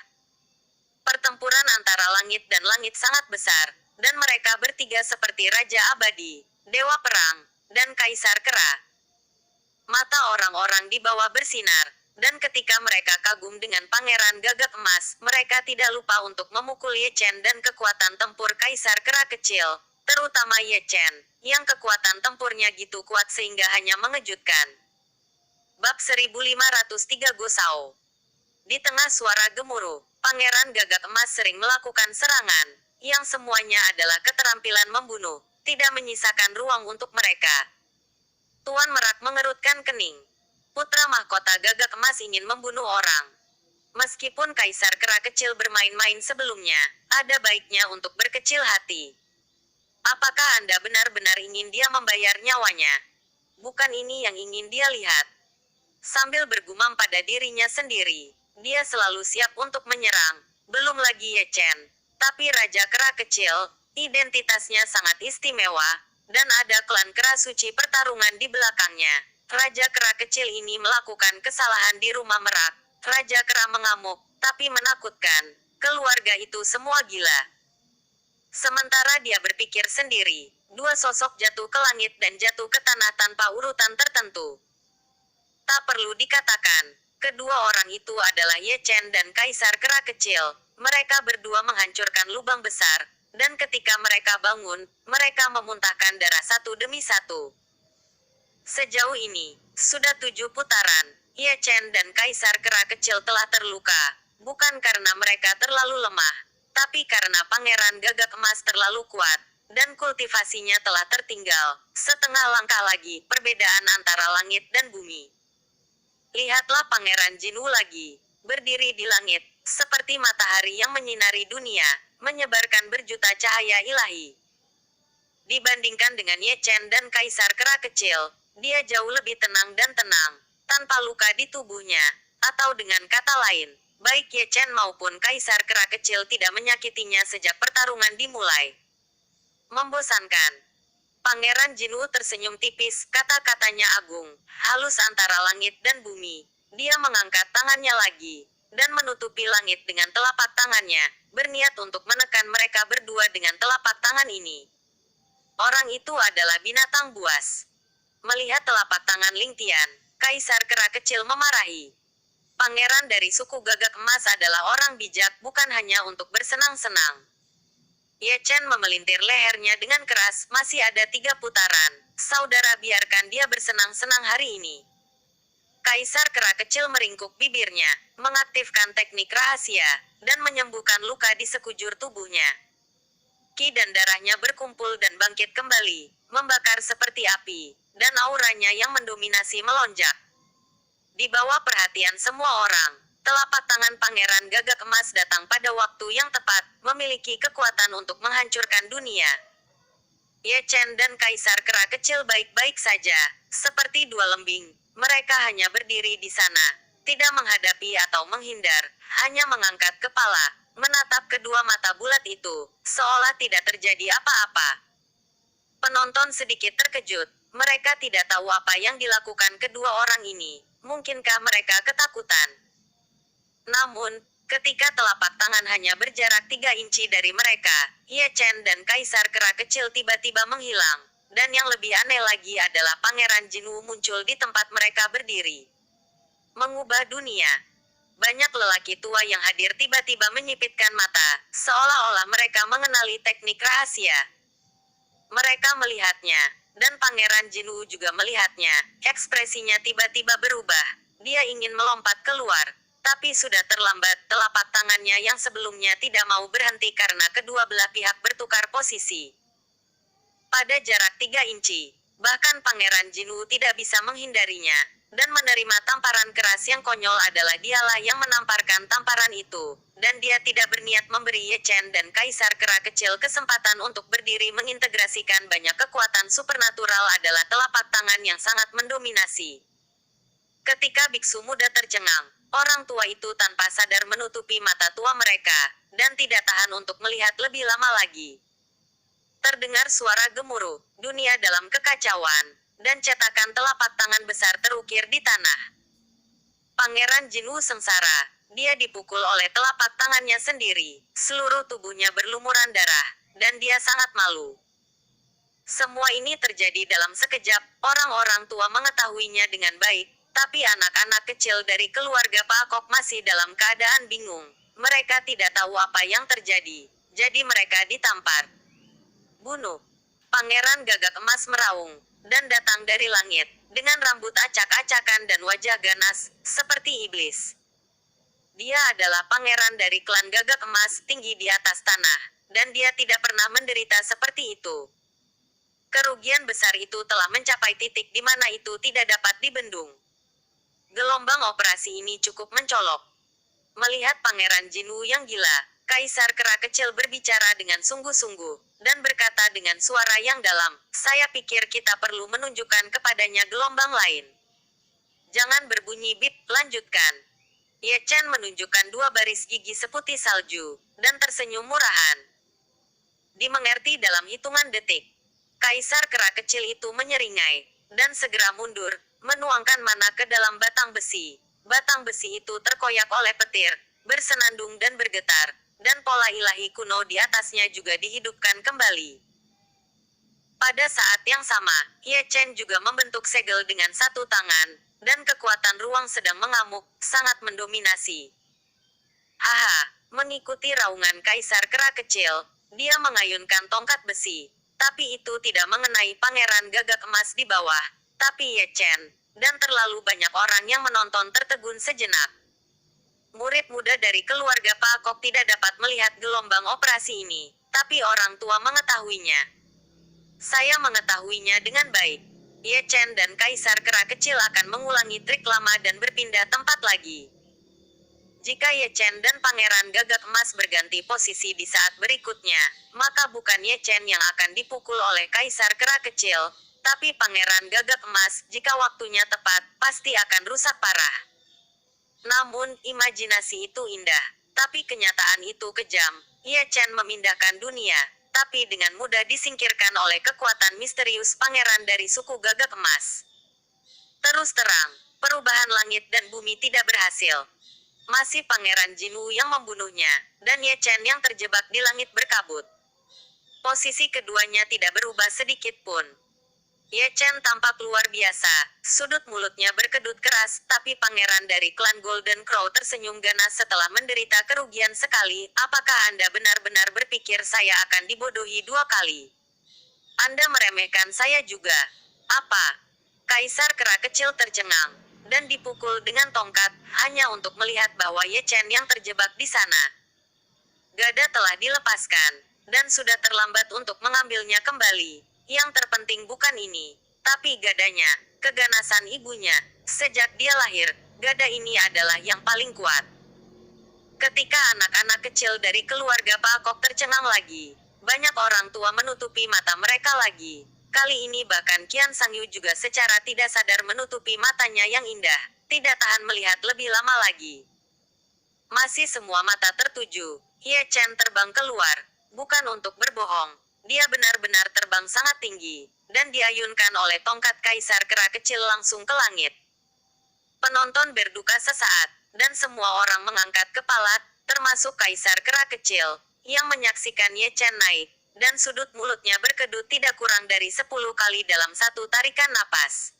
Pertempuran antara langit dan langit sangat besar, dan mereka bertiga seperti Raja Abadi, Dewa Perang, dan Kaisar Kera. Mata orang-orang di bawah bersinar, dan ketika mereka kagum dengan Pangeran Gagak Emas, mereka tidak lupa untuk memukul Ye Chen dan kekuatan tempur Kaisar Kera Kecil, terutama Ye Chen, yang kekuatan tempurnya gitu kuat sehingga hanya mengejutkan. Bab 1503 Gosao. Di tengah suara gemuruh, Pangeran Gagak Emas sering melakukan serangan, yang semuanya adalah keterampilan membunuh, tidak menyisakan ruang untuk mereka. Tuan Merak mengerutkan kening. Putra mahkota Gagak Emas ingin membunuh orang. Meskipun Kaisar Kera Kecil bermain-main sebelumnya, ada baiknya untuk berkecil hati. Apakah Anda benar-benar ingin dia membayar nyawanya? Bukan ini yang ingin dia lihat. Sambil bergumam pada dirinya sendiri, dia selalu siap untuk menyerang, belum lagi Ye Chen. Tapi Raja Kera Kecil, identitasnya sangat istimewa, dan ada klan Kera Suci pertarungan di belakangnya. Raja Kera Kecil ini melakukan kesalahan di rumah Merak. Raja Kera mengamuk, tapi menakutkan. Keluarga itu semua gila. Sementara dia berpikir sendiri, dua sosok jatuh ke langit dan jatuh ke tanah tanpa urutan tertentu. Tak perlu dikatakan, kedua orang itu adalah Ye Chen dan Kaisar Kera Kecil. Mereka berdua menghancurkan lubang besar, dan ketika mereka bangun, mereka memuntahkan darah satu demi satu. Sejauh ini, sudah 7 putaran, Ye Chen dan Kaisar Kera Kecil telah terluka, bukan karena mereka terlalu lemah, tapi karena Pangeran Gagak Emas terlalu kuat, dan kultivasinya telah tertinggal. Setengah langkah lagi, perbedaan antara langit dan bumi. Lihatlah Pangeran Jinwu lagi, berdiri di langit, seperti matahari yang menyinari dunia, menyebarkan berjuta cahaya ilahi. Dibandingkan dengan Ye Chen dan Kaisar Kera Kecil, dia jauh lebih tenang dan tenang, tanpa luka di tubuhnya, atau dengan kata lain, baik Ye Chen maupun Kaisar Kera Kecil tidak menyakitinya sejak pertarungan dimulai. Membosankan. Pangeran Jinwu tersenyum tipis, kata-katanya agung, halus antara langit dan bumi. Dia mengangkat tangannya lagi, dan menutupi langit dengan telapak tangannya, berniat untuk menekan mereka berdua dengan telapak tangan ini. Orang itu adalah binatang buas. Melihat telapak tangan Ling Tian, Kaisar Kera Kecil memarahi. Pangeran dari suku Gagak Emas adalah orang bijak, bukan hanya untuk bersenang-senang. Ye Chen memelintir lehernya dengan keras, masih ada 3 putaran. Saudara, biarkan dia bersenang-senang hari ini. Kaisar Kera Kecil meringkuk bibirnya, mengaktifkan teknik rahasia, dan menyembuhkan luka di sekujur tubuhnya. Ki dan darahnya berkumpul dan bangkit kembali, membakar seperti api, dan auranya yang mendominasi melonjak. Di bawah perhatian semua orang, telapak tangan Pangeran Gagak Emas datang pada waktu yang tepat, memiliki kekuatan untuk menghancurkan dunia. Ye Chen dan Kaisar Kera Kecil baik-baik saja, seperti dua lembing. Mereka hanya berdiri di sana, tidak menghadapi atau menghindar, hanya mengangkat kepala, menatap kedua mata bulat itu, seolah tidak terjadi apa-apa. Penonton sedikit terkejut, mereka tidak tahu apa yang dilakukan kedua orang ini. Mungkinkah mereka ketakutan? Namun, ketika telapak tangan hanya berjarak 3 inci dari mereka, Ye Chen dan Kaisar Kera Kecil tiba-tiba menghilang. Dan yang lebih aneh lagi adalah Pangeran Jinwu muncul di tempat mereka berdiri. Mengubah dunia. Banyak lelaki tua yang hadir tiba-tiba menyipitkan mata, seolah-olah mereka mengenali teknik rahasia. Mereka melihatnya, dan Pangeran Jinwu juga melihatnya. Ekspresinya tiba-tiba berubah. Dia ingin melompat keluar, tapi sudah terlambat. Telapak tangannya yang sebelumnya tidak mau berhenti karena kedua belah pihak bertukar posisi. Pada jarak 3 inci, bahkan Pangeran Jinwu tidak bisa menghindarinya, dan menerima tamparan keras yang konyol adalah dialah yang menamparkan tamparan itu, dan dia tidak berniat memberi Ye Chen dan Kaisar Kera Kecil kesempatan untuk berdiri. Mengintegrasikan banyak kekuatan supernatural adalah telapak tangan yang sangat mendominasi. Ketika biksu muda tercengang, orang tua itu tanpa sadar menutupi mata tua mereka, dan tidak tahan untuk melihat lebih lama lagi. Terdengar suara gemuruh, dunia dalam kekacauan, dan cetakan telapak tangan besar terukir di tanah. Pangeran Jinwu sengsara, dia dipukul oleh telapak tangannya sendiri, seluruh tubuhnya berlumuran darah, dan dia sangat malu. Semua ini terjadi dalam sekejap, orang-orang tua mengetahuinya dengan baik, tapi anak-anak kecil dari keluarga Pak Kok masih dalam keadaan bingung. Mereka tidak tahu apa yang terjadi, jadi mereka ditampar. Bunuh. Pangeran Gagak Emas meraung, dan datang dari langit, dengan rambut acak-acakan dan wajah ganas, seperti iblis. Dia adalah pangeran dari klan Gagak Emas tinggi di atas tanah, dan dia tidak pernah menderita seperti itu. Kerugian besar itu telah mencapai titik di mana itu tidak dapat dibendung. Gelombang operasi ini cukup mencolok. Melihat Pangeran Jinwu yang gila, Kaisar Kera Kecil berbicara dengan sungguh-sungguh, dan berkata dengan suara yang dalam, "Saya pikir kita perlu menunjukkan kepadanya gelombang lain." "Jangan berbunyi bip, lanjutkan." Ye Chen menunjukkan 2 baris gigi seputih salju, dan tersenyum murahan. Dimengerti dalam hitungan detik. Kaisar Kera Kecil itu menyeringai, dan segera mundur, menuangkan mana ke dalam batang besi. Batang besi itu terkoyak oleh petir, bersenandung dan bergetar, dan pola ilahi kuno di atasnya juga dihidupkan kembali. Pada saat yang sama, Ye Chen juga membentuk segel dengan satu tangan, dan kekuatan ruang sedang mengamuk, sangat mendominasi. Haha, mengikuti raungan Kaisar Kera Kecil, dia mengayunkan tongkat besi, tapi itu tidak mengenai Pangeran Gagak Emas di bawah, tapi Ye Chen, dan terlalu banyak orang yang menonton tertegun sejenak. Murid muda dari keluarga Pak Kok tidak dapat melihat gelombang operasi ini, tapi orang tua mengetahuinya. Saya mengetahuinya dengan baik. Ye Chen dan Kaisar Kera Kecil akan mengulangi trik lama dan berpindah tempat lagi. Jika Ye Chen dan Pangeran Gagak Emas berganti posisi di saat berikutnya, maka bukan Ye Chen yang akan dipukul oleh Kaisar Kera Kecil, tapi Pangeran Gagak Emas. Jika waktunya tepat, pasti akan rusak parah. Namun, imajinasi itu indah, tapi kenyataan itu kejam. Ye Chen memindahkan dunia, tapi dengan mudah disingkirkan oleh kekuatan misterius pangeran dari suku Gagak Emas. Terus terang, perubahan langit dan bumi tidak berhasil. Masih Pangeran Jinwu yang membunuhnya, dan Ye Chen yang terjebak di langit berkabut. Posisi keduanya tidak berubah sedikit pun. Ye Chen tampak luar biasa, sudut mulutnya berkedut keras, tapi pangeran dari klan Golden Crow tersenyum ganas setelah menderita kerugian sekali. Apakah Anda benar-benar berpikir saya akan dibodohi 2 kali? Anda meremehkan saya juga. Apa? Kaisar Kera Kecil tercengang, dan dipukul dengan tongkat, hanya untuk melihat bahwa Ye Chen yang terjebak di sana. Gada telah dilepaskan, dan sudah terlambat untuk mengambilnya kembali. Yang terpenting bukan ini, tapi gadanya, keganasan ibunya. Sejak dia lahir, Gada ini adalah yang paling kuat. Ketika anak-anak kecil dari keluarga Pak Kok tercengang lagi, banyak orang tua menutupi mata mereka lagi. Kali ini bahkan Qian Sangyu juga secara tidak sadar menutupi matanya yang indah, tidak tahan melihat lebih lama lagi. Masih semua mata tertuju, Ye Chen terbang keluar, bukan untuk berbohong. Dia benar-benar terbang sangat tinggi, dan diayunkan oleh tongkat kaisar kera kecil langsung ke langit. Penonton berduka sesaat, dan semua orang mengangkat kepala, termasuk kaisar kera kecil, yang menyaksikan Ye Chen naik, dan sudut mulutnya berkedut tidak kurang dari 10 kali dalam satu tarikan napas.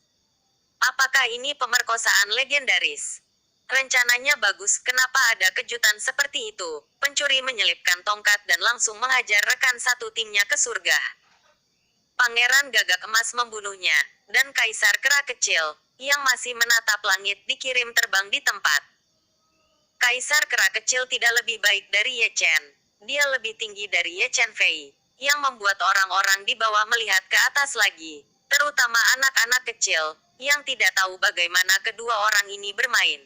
Apakah ini pemerkosaan legendaris? Rencananya bagus, kenapa ada kejutan seperti itu? Pencuri menyelipkan tongkat dan langsung menghajar rekan satu timnya ke surga. Pangeran Gagak Emas membunuhnya, dan kaisar kera kecil, yang masih menatap langit dikirim terbang di tempat. Kaisar kera kecil tidak lebih baik dari Ye Chen. Dia lebih tinggi dari Ye Chen Fei, yang membuat orang-orang di bawah melihat ke atas lagi, terutama anak-anak kecil, yang tidak tahu bagaimana kedua orang ini bermain.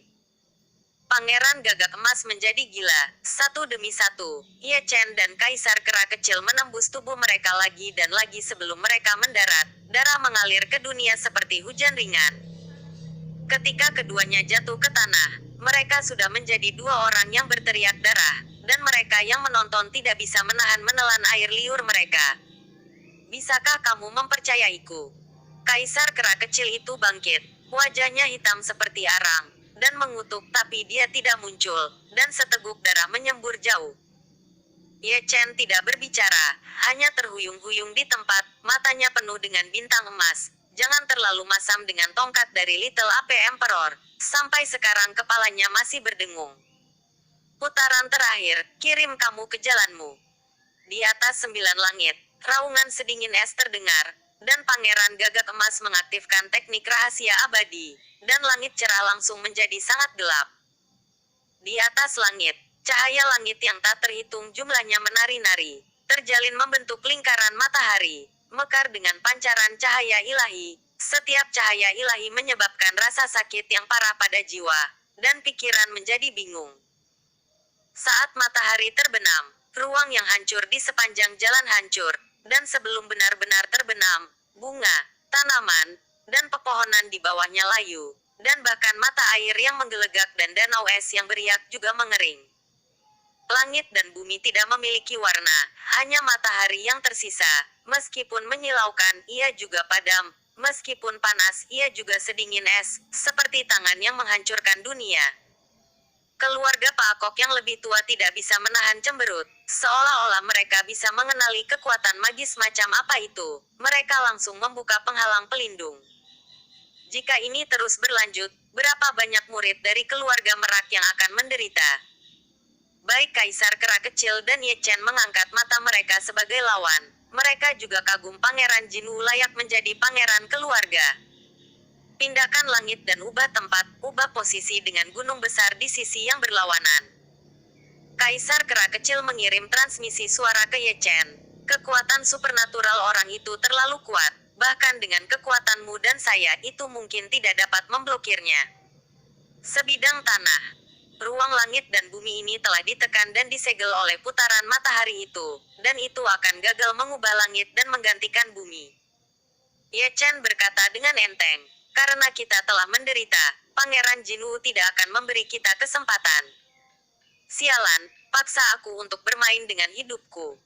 Pangeran Gagak Emas menjadi gila, satu demi satu. Ye Chen dan kaisar kera kecil menembus tubuh mereka lagi dan lagi sebelum mereka mendarat. Darah mengalir ke dunia seperti hujan ringan. Ketika keduanya jatuh ke tanah, mereka sudah menjadi dua orang yang berteriak darah, dan mereka yang menonton tidak bisa menelan air liur mereka. Bisakah kamu mempercayaiku? Kaisar kera kecil itu bangkit, wajahnya hitam seperti arang, dan mengutuk tapi dia tidak muncul, dan seteguk darah menyembur jauh. Ye Chen tidak berbicara, hanya terhuyung-huyung di tempat, matanya penuh dengan bintang emas. Jangan terlalu masam dengan tongkat dari Little Ape Emperor. Sampai sekarang kepalanya masih berdengung. Putaran terakhir, kirim kamu ke jalanmu. Di atas 9 langit, raungan sedingin es terdengar, dan Pangeran Gagak Emas mengaktifkan teknik rahasia abadi, dan langit cerah langsung menjadi sangat gelap. Di atas langit, cahaya langit yang tak terhitung jumlahnya menari-nari, terjalin membentuk lingkaran matahari, mekar dengan pancaran cahaya ilahi. Setiap cahaya ilahi menyebabkan rasa sakit yang parah pada jiwa, dan pikiran menjadi bingung. Saat matahari terbenam, ruang yang hancur di sepanjang jalan hancur, dan sebelum benar-benar terbenam, bunga, tanaman, dan pepohonan di bawahnya layu, dan bahkan mata air yang menggelegak dan danau es yang beriak juga mengering. Langit dan bumi tidak memiliki warna, hanya matahari yang tersisa. Meskipun menyilaukan, ia juga padam. Meskipun panas, ia juga sedingin es, seperti tangan yang menghancurkan dunia. Keluarga Pak Kok yang lebih tua tidak bisa menahan cemberut, seolah-olah mereka bisa mengenali kekuatan magis macam apa itu. Mereka langsung membuka penghalang pelindung. Jika ini terus berlanjut, berapa banyak murid dari keluarga Merak yang akan menderita? Baik kaisar kera kecil dan Ye Chen mengangkat mata mereka sebagai lawan. Mereka juga kagum Pangeran Jinwu layak menjadi pangeran keluarga. Pindahkan langit dan ubah tempat, ubah posisi dengan gunung besar di sisi yang berlawanan. Kaisar kera kecil mengirim transmisi suara ke Ye Chen. Kekuatan supernatural orang itu terlalu kuat, bahkan dengan kekuatanmu dan saya itu mungkin tidak dapat memblokirnya. Sebidang tanah. Ruang langit dan bumi ini telah ditekan dan disegel oleh putaran matahari itu, dan itu akan gagal mengubah langit dan menggantikan bumi. Ye Chen berkata dengan enteng, karena kita telah menderita, Pangeran Jinwu tidak akan memberi kita kesempatan. Sialan, paksa aku untuk bermain dengan hidupku.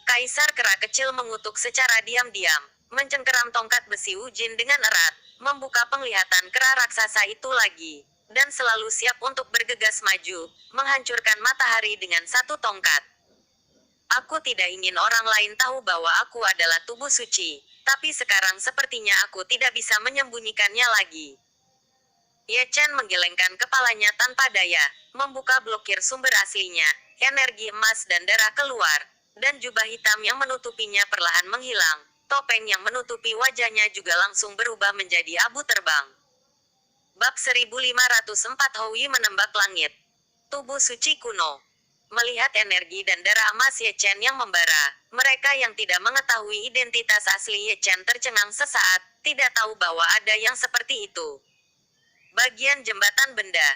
Kaisar kera kecil mengutuk secara diam-diam, mencengkeram tongkat besi Wujin dengan erat, membuka penglihatan kera raksasa itu lagi, dan selalu siap untuk bergegas maju, menghancurkan matahari dengan satu tongkat. Aku tidak ingin orang lain tahu bahwa aku adalah tubuh suci, tapi sekarang sepertinya aku tidak bisa menyembunyikannya lagi. Ye Chen menggelengkan kepalanya tanpa daya, membuka blokir sumber aslinya, energi emas dan darah keluar, dan jubah hitam yang menutupinya perlahan menghilang, topeng yang menutupi wajahnya juga langsung berubah menjadi abu terbang. Bab 1504 Howi menembak langit. Tubuh suci kuno. Melihat energi dan darah emas Ye Chen yang membara, mereka yang tidak mengetahui identitas asli Ye Chen tercengang sesaat, tidak tahu bahwa ada yang seperti itu. Bagian jembatan benda.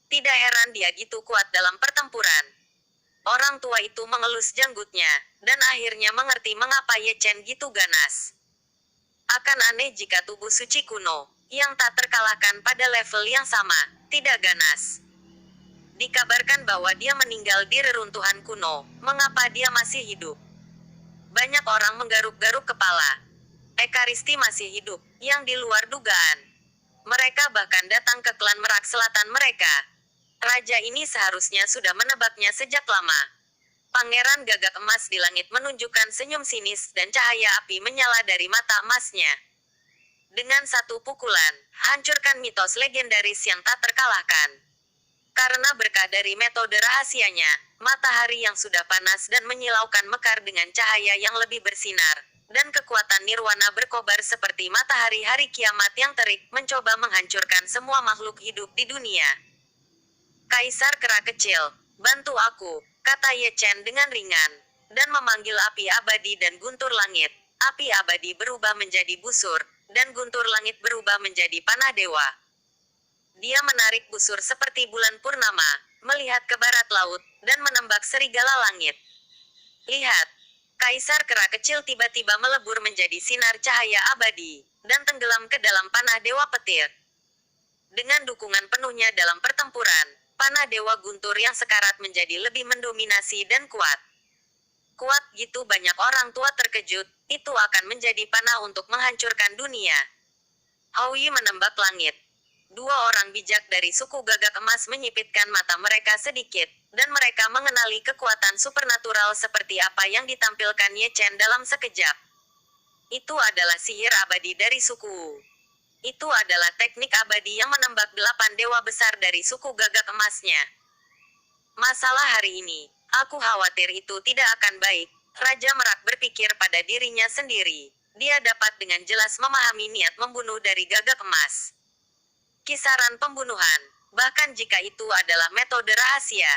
Tidak heran dia gitu kuat dalam pertempuran. Orang tua itu mengelus janggutnya, dan akhirnya mengerti mengapa Ye Chen gitu ganas. Akan aneh jika tubuh suci kuno, yang tak terkalahkan pada level yang sama, tidak ganas. Dikabarkan bahwa dia meninggal di reruntuhan kuno, mengapa dia masih hidup? Banyak orang menggaruk-garuk kepala. Ekaristi masih hidup, yang di luar dugaan. Mereka bahkan datang ke klan Merak Selatan mereka. Raja ini seharusnya sudah menebaknya sejak lama. Pangeran Gagak Emas di langit menunjukkan senyum sinis dan cahaya api menyala dari mata emasnya. Dengan satu pukulan, hancurkan mitos legendaris yang tak terkalahkan. Karena berkah dari metode rahasianya, matahari yang sudah panas dan menyilaukan mekar dengan cahaya yang lebih bersinar, dan kekuatan nirwana berkobar seperti matahari hari kiamat yang terik, mencoba menghancurkan semua makhluk hidup di dunia. Kaisar Kera Kecil, bantu aku, kata Ye Chen dengan ringan, dan memanggil api abadi dan guntur langit. Api abadi berubah menjadi busur, dan guntur langit berubah menjadi panah dewa. Dia menarik busur seperti bulan purnama, melihat ke barat laut, dan menembak serigala langit. Lihat, Kaisar Kera Kecil tiba-tiba melebur menjadi sinar cahaya abadi, dan tenggelam ke dalam panah dewa petir. Dengan dukungan penuhnya dalam pertempuran, panah dewa guntur yang sekarat menjadi lebih mendominasi dan kuat. Kuat gitu banyak orang tua terkejut, itu akan menjadi panah untuk menghancurkan dunia. Houyi menembak langit. Dua orang bijak dari suku Gagak Emas menyipitkan mata mereka sedikit, dan mereka mengenali kekuatan supernatural seperti apa yang ditampilkan Ye Chen dalam sekejap. Itu adalah sihir abadi dari suku Wu. Itu adalah teknik abadi yang menembak 8 dewa besar dari suku Gagak Emasnya. Masalah hari ini, aku khawatir itu tidak akan baik. Raja Merak berpikir pada dirinya sendiri. Dia dapat dengan jelas memahami niat membunuh dari Gagak Emas. Kisaran pembunuhan, bahkan jika itu adalah metode rahasia.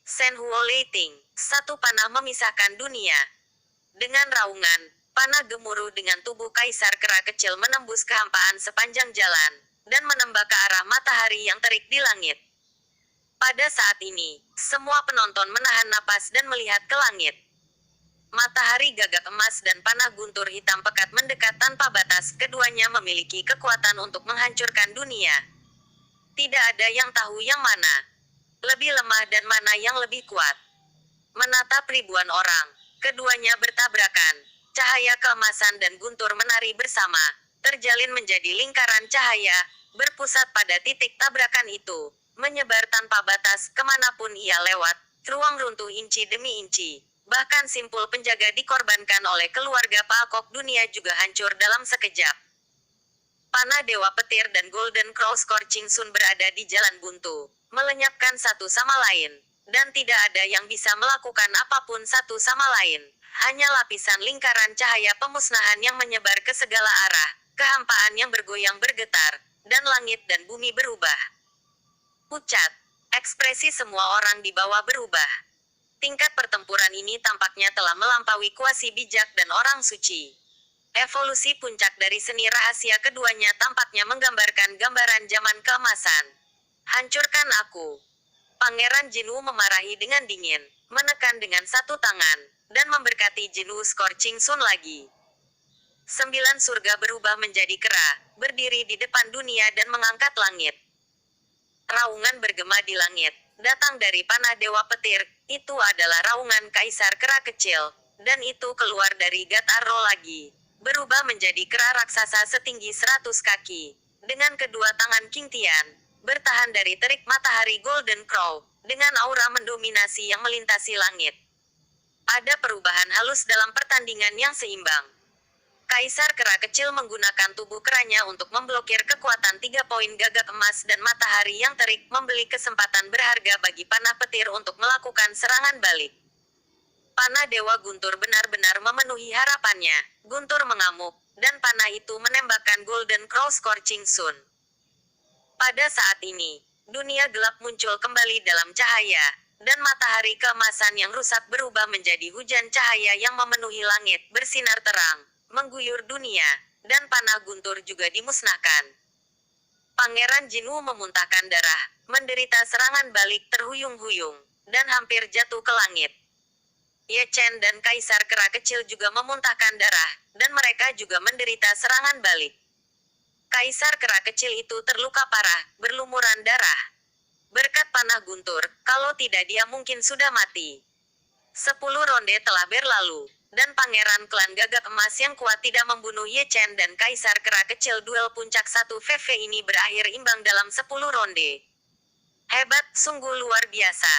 Shen Huo Leiting, satu panah memisahkan dunia. Dengan raungan, panah gemuruh dengan tubuh Kaisar Kera Kecil menembus kehampaan sepanjang jalan, dan menembak ke arah matahari yang terik di langit. Pada saat ini, semua penonton menahan napas dan melihat ke langit. Matahari Gagak Emas dan panah guntur hitam pekat mendekat tanpa batas, keduanya memiliki kekuatan untuk menghancurkan dunia. Tidak ada yang tahu yang mana lebih lemah dan mana yang lebih kuat. Menatap ribuan orang, keduanya bertabrakan. Cahaya keemasan dan guntur menari bersama, terjalin menjadi lingkaran cahaya, berpusat pada titik tabrakan itu, menyebar tanpa batas kemanapun ia lewat, ruang runtuh inci demi inci. Bahkan simpul penjaga dikorbankan oleh keluarga Pakok dunia juga hancur dalam sekejap. Panah Dewa Petir dan Golden Crow Scorching Sun berada di jalan buntu, melenyapkan satu sama lain, dan tidak ada yang bisa melakukan apapun satu sama lain. Hanya lapisan lingkaran cahaya pemusnahan yang menyebar ke segala arah, kehampaan yang bergoyang bergetar, dan langit dan bumi berubah. Pucat, ekspresi semua orang di bawah berubah. Tingkat pertempuran ini tampaknya telah melampaui kuasi bijak dan orang suci. Evolusi puncak dari seni rahasia keduanya tampaknya menggambarkan gambaran zaman keemasan. Hancurkan aku. Pangeran Jinwu memarahi dengan dingin, menekan dengan satu tangan, dan memberkati Jinwu Scorching Sun lagi. 9 surga berubah menjadi kera, berdiri di depan dunia dan mengangkat langit. Raungan bergema di langit, datang dari panah Dewa Petir. Itu adalah raungan Kaisar Kera Kecil, dan itu keluar dari Gat Arro lagi, berubah menjadi kera raksasa setinggi 100 kaki, dengan kedua tangan King Tian, bertahan dari terik matahari Golden Crow, dengan aura mendominasi yang melintasi langit. Ada perubahan halus dalam pertandingan yang seimbang. Kaisar Kera Kecil menggunakan tubuh keranya untuk memblokir kekuatan 3 poin Gagak Emas dan matahari yang terik, membeli kesempatan berharga bagi panah petir untuk melakukan serangan balik. Panah Dewa Guntur benar-benar memenuhi harapannya. Guntur mengamuk, dan panah itu menembakkan Golden Crow Scorching Sun. Pada saat ini, dunia gelap muncul kembali dalam cahaya, dan matahari keemasan yang rusak berubah menjadi hujan cahaya yang memenuhi langit, bersinar terang, mengguyur dunia, dan panah guntur juga dimusnahkan. Pangeran Jinwoo memuntahkan darah, menderita serangan balik terhuyung-huyung, dan hampir jatuh ke langit. Ye Chen dan Kaisar Kera Kecil juga memuntahkan darah, dan mereka juga menderita serangan balik. Kaisar Kera Kecil itu terluka parah, berlumuran darah. Berkat panah guntur, kalau tidak dia mungkin sudah mati. 10 ronde telah berlalu, dan Pangeran Klan Gagak Emas yang kuat tidak membunuh Ye Chen dan Kaisar Kera Kecil. Duel puncak 1 VV ini berakhir imbang dalam 10 ronde. Hebat, sungguh luar biasa.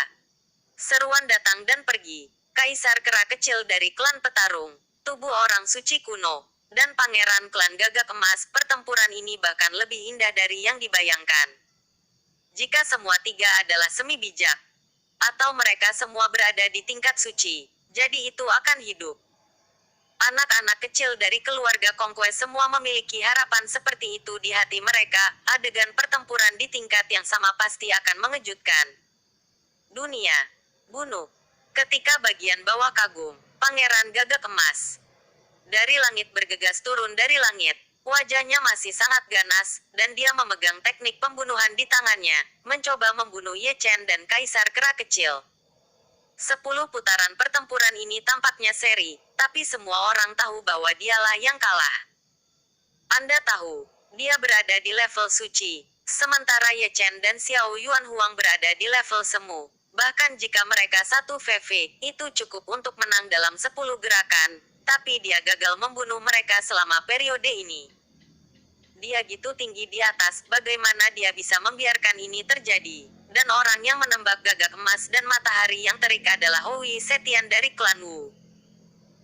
Seruan datang dan pergi. Kaisar Kera Kecil dari klan petarung, tubuh orang suci kuno, dan Pangeran Klan Gagak Emas. Pertempuran ini bahkan lebih indah dari yang dibayangkan. Jika semua tiga adalah semi bijak, atau mereka semua berada di tingkat suci, jadi itu akan hidup. Anak-anak kecil dari keluarga Conquest semua memiliki harapan seperti itu di hati mereka. Adegan pertempuran di tingkat yang sama pasti akan mengejutkan. Dunia. Bunuh. Ketika bagian bawah kagum, Pangeran Gagak Emas dari langit bergegas turun dari langit. Wajahnya masih sangat ganas, dan dia memegang teknik pembunuhan di tangannya, mencoba membunuh Ye Chen dan Kaisar Kera Kecil. 10 putaran pertempuran ini tampaknya seri, tapi semua orang tahu bahwa dialah yang kalah. Anda tahu, dia berada di level suci, sementara Ye Chen dan Xiao Yuan Huang berada di level semu. Bahkan jika mereka satu VV, itu cukup untuk menang dalam 10 gerakan, tapi dia gagal membunuh mereka selama periode ini. Dia gitu tinggi di atas, bagaimana dia bisa membiarkan ini terjadi? Dan orang yang menembak Gagak Emas dan matahari yang terik adalah Hui Setian dari klan Wu.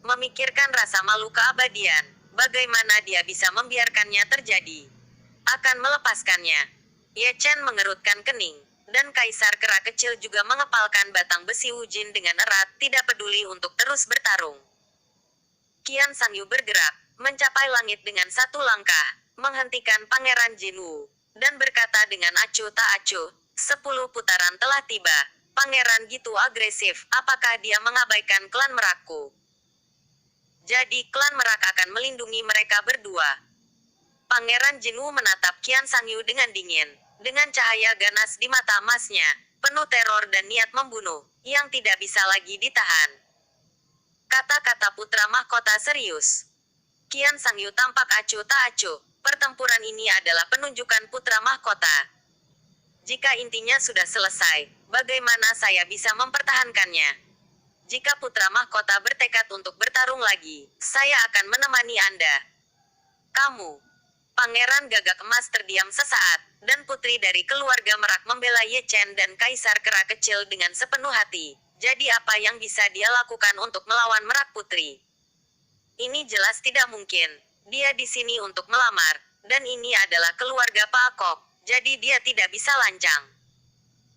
Memikirkan rasa malu keabadian, bagaimana dia bisa membiarkannya terjadi? Akan melepaskannya. Ye Chen mengerutkan kening, dan Kaisar Kera Kecil juga mengepalkan batang besi Wujin dengan erat, tidak peduli untuk terus bertarung. Qian Sangyu bergerak, mencapai langit dengan satu langkah, menghentikan Pangeran Jinwoo, dan berkata dengan acuh tak acuh, 10 putaran telah tiba. Pangeran gitu agresif, apakah dia mengabaikan klan Merakku? Jadi klan Merak akan melindungi mereka berdua. Pangeran Jinwoo menatap Qian Sangyu dengan dingin, dengan cahaya ganas di mata emasnya, penuh teror dan niat membunuh, yang tidak bisa lagi ditahan. Kata-kata putra mahkota serius. Qian Sangyu tampak acuh tak acuh. Pertempuran ini adalah penunjukan putra mahkota. Jika intinya sudah selesai, bagaimana saya bisa mempertahankannya? Jika putra mahkota bertekad untuk bertarung lagi, saya akan menemani Anda. Kamu. Pangeran Gagak Emas terdiam sesaat, dan putri dari keluarga Merak membela Ye Chen dan Kaisar Kera Kecil dengan sepenuh hati. Jadi apa yang bisa dia lakukan untuk melawan Merak Putri? Ini jelas tidak mungkin. Dia di sini untuk melamar, dan ini adalah keluarga Pak Kok, jadi dia tidak bisa lancang.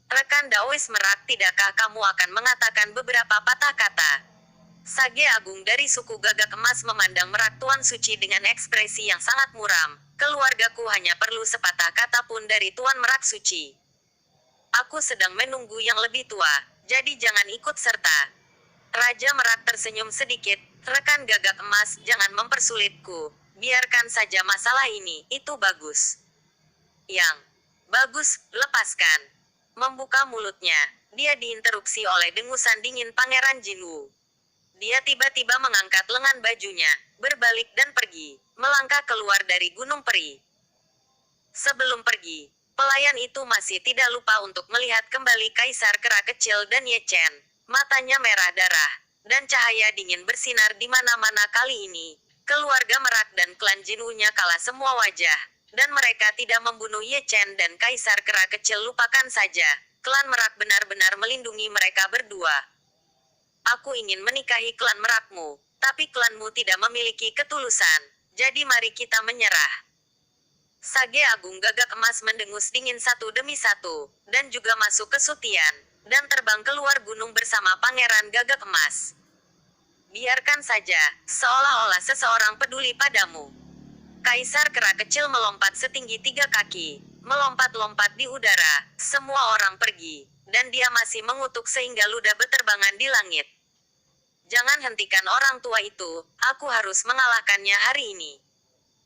Rekan Daois Merak, tidakkah kamu akan mengatakan beberapa patah kata? Sage Agung dari suku Gagak Emas memandang Merak Tuan Suci dengan ekspresi yang sangat muram. Keluargaku hanya perlu sepatah kata pun dari Tuan Merak Suci. Aku sedang menunggu yang lebih tua, jadi jangan ikut serta. Raja Merak tersenyum sedikit. Rekan Gagak Emas, jangan mempersulitku. Biarkan saja masalah ini, itu bagus. Yang bagus, lepaskan. Membuka mulutnya, dia diinterupsi oleh dengusan dingin Pangeran Jinwoo. Dia tiba-tiba mengangkat lengan bajunya, berbalik dan pergi, melangkah keluar dari Gunung Peri. Sebelum pergi, pelayan itu masih tidak lupa untuk melihat kembali Kaisar Kera Kecil dan Ye Chen. Matanya merah darah, dan cahaya dingin bersinar di mana-mana. Kali ini, keluarga Merak dan klan Jinwoo-nya kalah semua wajah, dan mereka tidak membunuh Ye Chen dan Kaisar Kera Kecil. Lupakan saja, klan Merak benar-benar melindungi mereka berdua. Aku ingin menikahi klan Merakmu, tapi klanmu tidak memiliki ketulusan, jadi mari kita menyerah. Sage Agung Gagak Emas mendengus dingin satu demi satu, dan juga masuk ke Sutian, dan terbang keluar gunung bersama Pangeran Gagak Emas. Biarkan saja, seolah-olah seseorang peduli padamu. Kaisar Kera Kecil melompat setinggi 3 kaki, melompat-lompat di udara, semua orang pergi, dan dia masih mengutuk sehingga ludah beterbangan di langit. Jangan hentikan orang tua itu, aku harus mengalahkannya hari ini.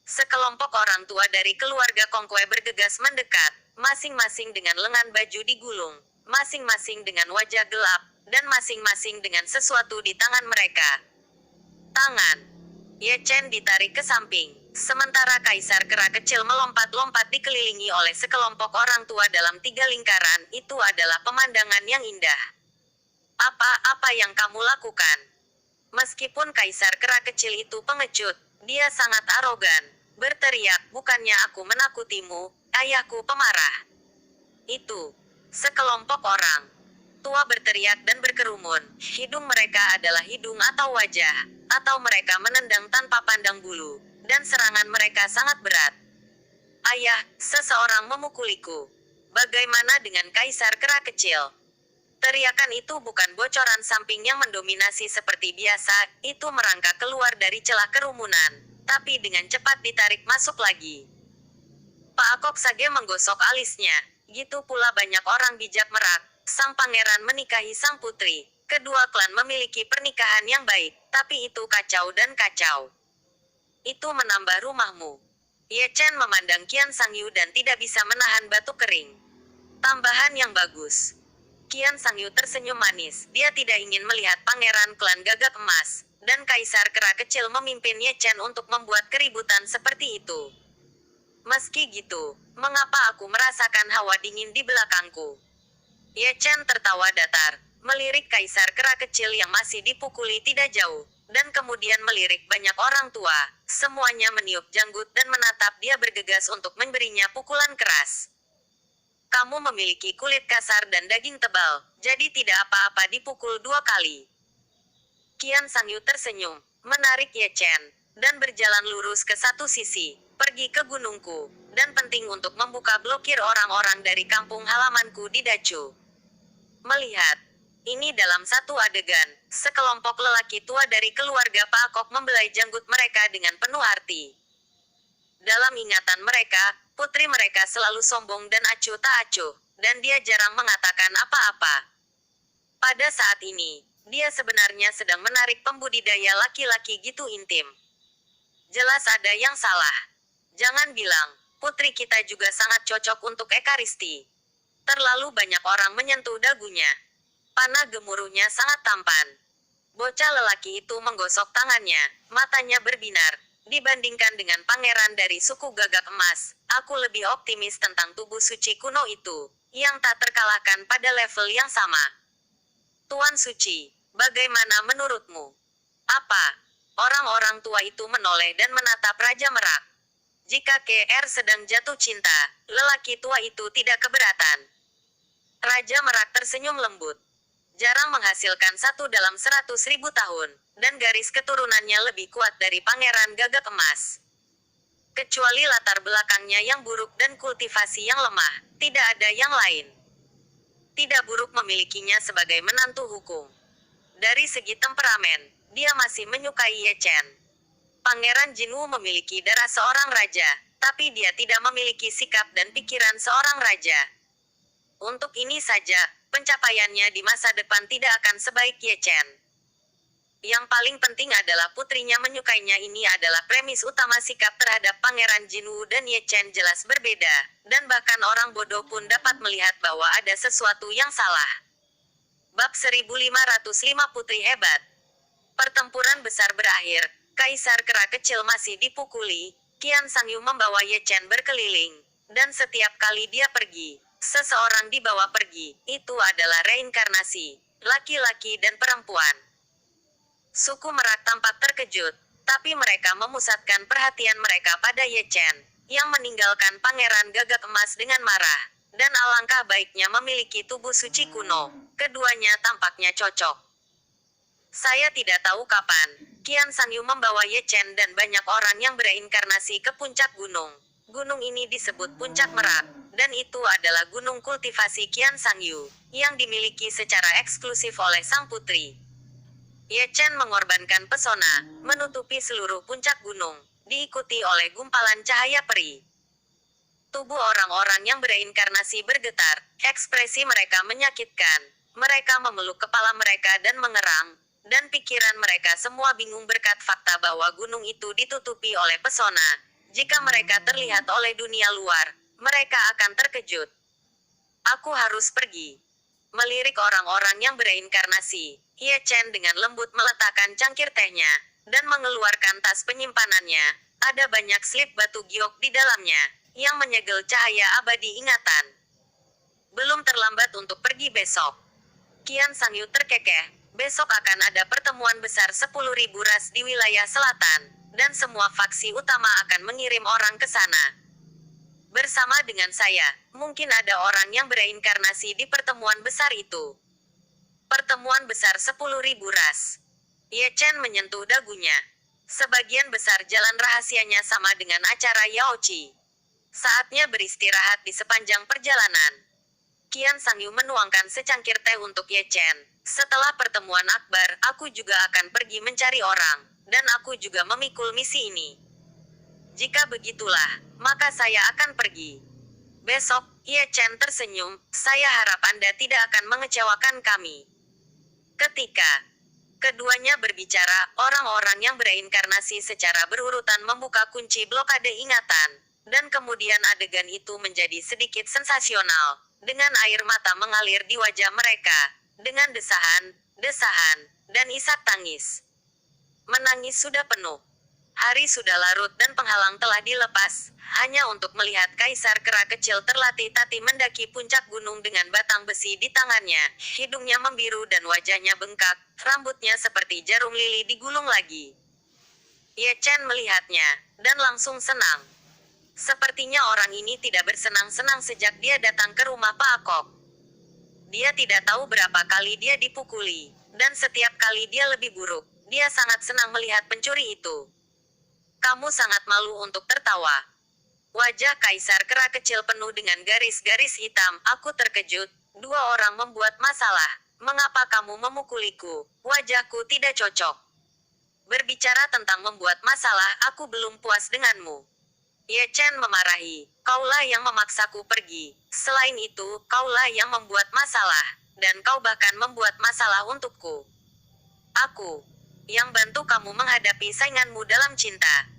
Sekelompok orang tua dari keluarga Kongkwe bergegas mendekat, masing-masing dengan lengan baju digulung, masing-masing dengan wajah gelap, dan masing-masing dengan sesuatu di tangan mereka. Tangan Ye Chen ditarik ke samping, sementara Kaisar Kera kecil melompat-lompat dikelilingi oleh sekelompok orang tua dalam 3 lingkaran. Itu adalah pemandangan yang indah. Apa yang kamu lakukan? Meskipun Kaisar Kera kecil itu pengecut, dia sangat arogan. Berteriak, bukannya aku menakutimu, ayahku pemarah. Itu. Sekelompok orang tua berteriak dan berkerumun. Hidung mereka adalah hidung atau wajah, atau mereka menendang tanpa pandang bulu, dan serangan mereka sangat berat. Ayah, seseorang memukuliku. Bagaimana dengan Kaisar Kera kecil? Teriakan itu bukan bocoran samping yang mendominasi seperti biasa, itu merangkak keluar dari celah kerumunan, tapi dengan cepat ditarik masuk lagi. Pak Akok Sage menggosok alisnya. Gitu pula banyak orang bijak merak. Sang pangeran menikahi sang putri. Kedua klan memiliki pernikahan yang baik, tapi itu kacau dan kacau. Itu menambah rumahmu. Ye Chen memandang Qian Sangyu dan tidak bisa menahan batuk kering. Tambahan yang bagus. Qian Sangyu tersenyum manis. Dia tidak ingin melihat pangeran klan Gagak Emas dan Kaisar Kera kecil memimpin Ye Chen untuk membuat keributan seperti itu. Meski gitu, mengapa aku merasakan hawa dingin di belakangku? Ye Chen tertawa datar, melirik Kaisar Kera kecil yang masih dipukuli tidak jauh, dan kemudian melirik banyak orang tua. Semuanya meniup janggut dan menatap dia bergegas untuk memberinya pukulan keras. Kamu memiliki kulit kasar dan daging tebal, jadi tidak apa-apa dipukul 2 kali. Qian Sangyu tersenyum, menarik Ye Chen, dan berjalan lurus ke satu sisi, pergi ke gunungku, dan penting untuk membuka blokir orang-orang dari kampung halamanku di Dacu. Melihat ini dalam satu adegan, sekelompok lelaki tua dari keluarga Pak Kok membelai janggut mereka dengan penuh arti. Dalam ingatan mereka, putri mereka selalu sombong dan acuh tak acuh, dan dia jarang mengatakan apa-apa. Pada saat ini, dia sebenarnya sedang menarik pembudidaya laki-laki gitu intim. Jelas ada yang salah. Jangan bilang, putri kita juga sangat cocok untuk ekaristi. Terlalu banyak orang menyentuh dagunya. Panah gemuruhnya sangat tampan. Bocah lelaki itu menggosok tangannya, matanya berbinar. Dibandingkan dengan pangeran dari suku Gagak Emas, aku lebih optimis tentang tubuh suci kuno itu, yang tak terkalahkan pada level yang sama. Tuan Suci, bagaimana menurutmu? Apa? Orang-orang tua itu menoleh dan menatap Raja Merak. Jika KR sedang jatuh cinta, lelaki tua itu tidak keberatan. Raja Merak tersenyum lembut. Jarang menghasilkan 1 dalam 100.000 tahun, dan garis keturunannya lebih kuat dari Pangeran Gagak Emas. Kecuali latar belakangnya yang buruk dan kultivasi yang lemah, tidak ada yang lain. Tidak buruk memilikinya sebagai menantu hukum. Dari segi temperamen, dia masih menyukai Ye Chen. Pangeran Jinwu memiliki darah seorang raja, tapi dia tidak memiliki sikap dan pikiran seorang raja. Untuk ini saja, pencapaiannya di masa depan tidak akan sebaik Ye Chen. Yang paling penting adalah putrinya menyukainya. Ini adalah premis utama. Sikap terhadap Pangeran Jinwu dan Ye Chen jelas berbeda, dan bahkan orang bodoh pun dapat melihat bahwa ada sesuatu yang salah. Bab 1505 Putri Hebat. Pertempuran besar berakhir, Kaisar Kera kecil masih dipukuli, Qian Sangyu membawa Ye Chen berkeliling, dan setiap kali dia pergi, seseorang dibawa pergi. Itu adalah reinkarnasi, laki-laki dan perempuan. Suku Merak tampak terkejut, tapi mereka memusatkan perhatian mereka pada Ye Chen, yang meninggalkan Pangeran Gagak Emas dengan marah, dan alangkah baiknya memiliki tubuh suci kuno. Keduanya tampaknya cocok. Saya tidak tahu kapan, Qian Sangyu membawa Ye Chen dan banyak orang yang bereinkarnasi ke puncak gunung. Gunung ini disebut Puncak Merak, dan itu adalah gunung kultivasi Qian Sangyu, yang dimiliki secara eksklusif oleh sang putri. Ye Chen mengorbankan pesona, menutupi seluruh puncak gunung, diikuti oleh gumpalan cahaya peri. Tubuh orang-orang yang bereinkarnasi bergetar, ekspresi mereka menyakitkan. Mereka memeluk kepala mereka dan mengerang, dan pikiran mereka semua bingung berkat fakta bahwa gunung itu ditutupi oleh pesona. Jika mereka terlihat oleh dunia luar, mereka akan terkejut. Aku harus pergi. Melirik orang-orang yang bereinkarnasi, Ye Chen dengan lembut meletakkan cangkir tehnya, dan mengeluarkan tas penyimpanannya. Ada banyak slip batu giok di dalamnya, yang menyegel cahaya abadi ingatan. Belum terlambat untuk pergi besok. Qian Sangyu terkekeh. Besok akan ada pertemuan besar 10.000 ras di wilayah selatan, dan semua faksi utama akan mengirim orang ke sana. Bersama dengan saya, mungkin ada orang yang bereinkarnasi di pertemuan besar itu. Pertemuan besar 10.000 ras. Ye Chen menyentuh dagunya. Sebagian besar jalan rahasianya sama dengan acara Yaochi. Saatnya beristirahat di sepanjang perjalanan. Qian Sangyu menuangkan secangkir teh untuk Ye Chen. Setelah pertemuan akbar, aku juga akan pergi mencari orang, dan aku juga memikul misi ini. Jika begitulah, maka saya akan pergi. Besok, Ye Chen tersenyum, saya harap Anda tidak akan mengecewakan kami. Ketika keduanya berbicara, orang-orang yang bereinkarnasi secara berurutan membuka kunci blokade ingatan, dan kemudian adegan itu menjadi sedikit sensasional, dengan air mata mengalir di wajah mereka, dengan desahan, dan isak tangis. Menangis sudah penuh. Hari sudah larut dan penghalang telah dilepas, hanya untuk melihat Kaisar Kera kecil terlatih tati mendaki puncak gunung dengan batang besi di tangannya. Hidungnya membiru dan wajahnya bengkak, rambutnya seperti jarum lili digulung lagi. Ye Chen melihatnya, dan langsung senang. Sepertinya orang ini tidak bersenang-senang sejak dia datang ke rumah Pak Akok. Dia tidak tahu berapa kali dia dipukuli, dan setiap kali dia lebih buruk. Dia sangat senang melihat pencuri itu. Kamu sangat malu untuk tertawa. Wajah Kaisar Kera kecil penuh dengan garis-garis hitam. Aku terkejut. Dua orang membuat masalah. Mengapa kamu memukuliku? Wajahku tidak cocok. Berbicara tentang membuat masalah, aku belum puas denganmu. Ye Chen memarahi. Kaulah yang memaksaku pergi. Selain itu, kaulah yang membuat masalah. Dan kau bahkan membuat masalah untukku. Aku yang bantu kamu menghadapi sainganmu dalam cinta.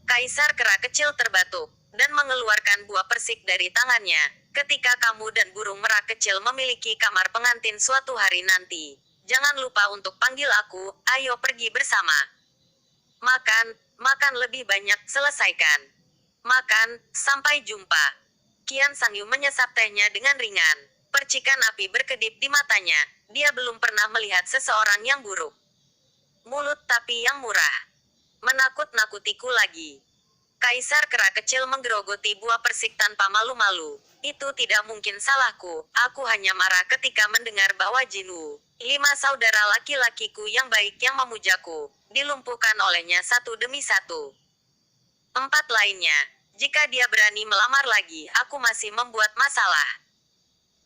Kaisar Kera kecil terbatuk, dan mengeluarkan buah persik dari tangannya. Ketika kamu dan burung merak kecil memiliki kamar pengantin suatu hari nanti, jangan lupa untuk panggil aku, ayo pergi bersama. Makan lebih banyak, selesaikan. Makan, sampai jumpa. Qian Sangyu menyesap tehnya dengan ringan. Percikan api berkedip di matanya. Dia belum pernah melihat seseorang yang buruk. Mulut tapi yang murah. Menakut-nakutiku lagi. Kaisar Kera kecil menggerogoti buah persik tanpa malu-malu. Itu tidak mungkin salahku. Aku hanya marah ketika mendengar bahwa Jinwu, 5 saudara laki-lakiku yang baik yang memujaku, dilumpuhkan olehnya satu demi satu. 4 lainnya. Jika dia berani melamar lagi, aku masih membuat masalah.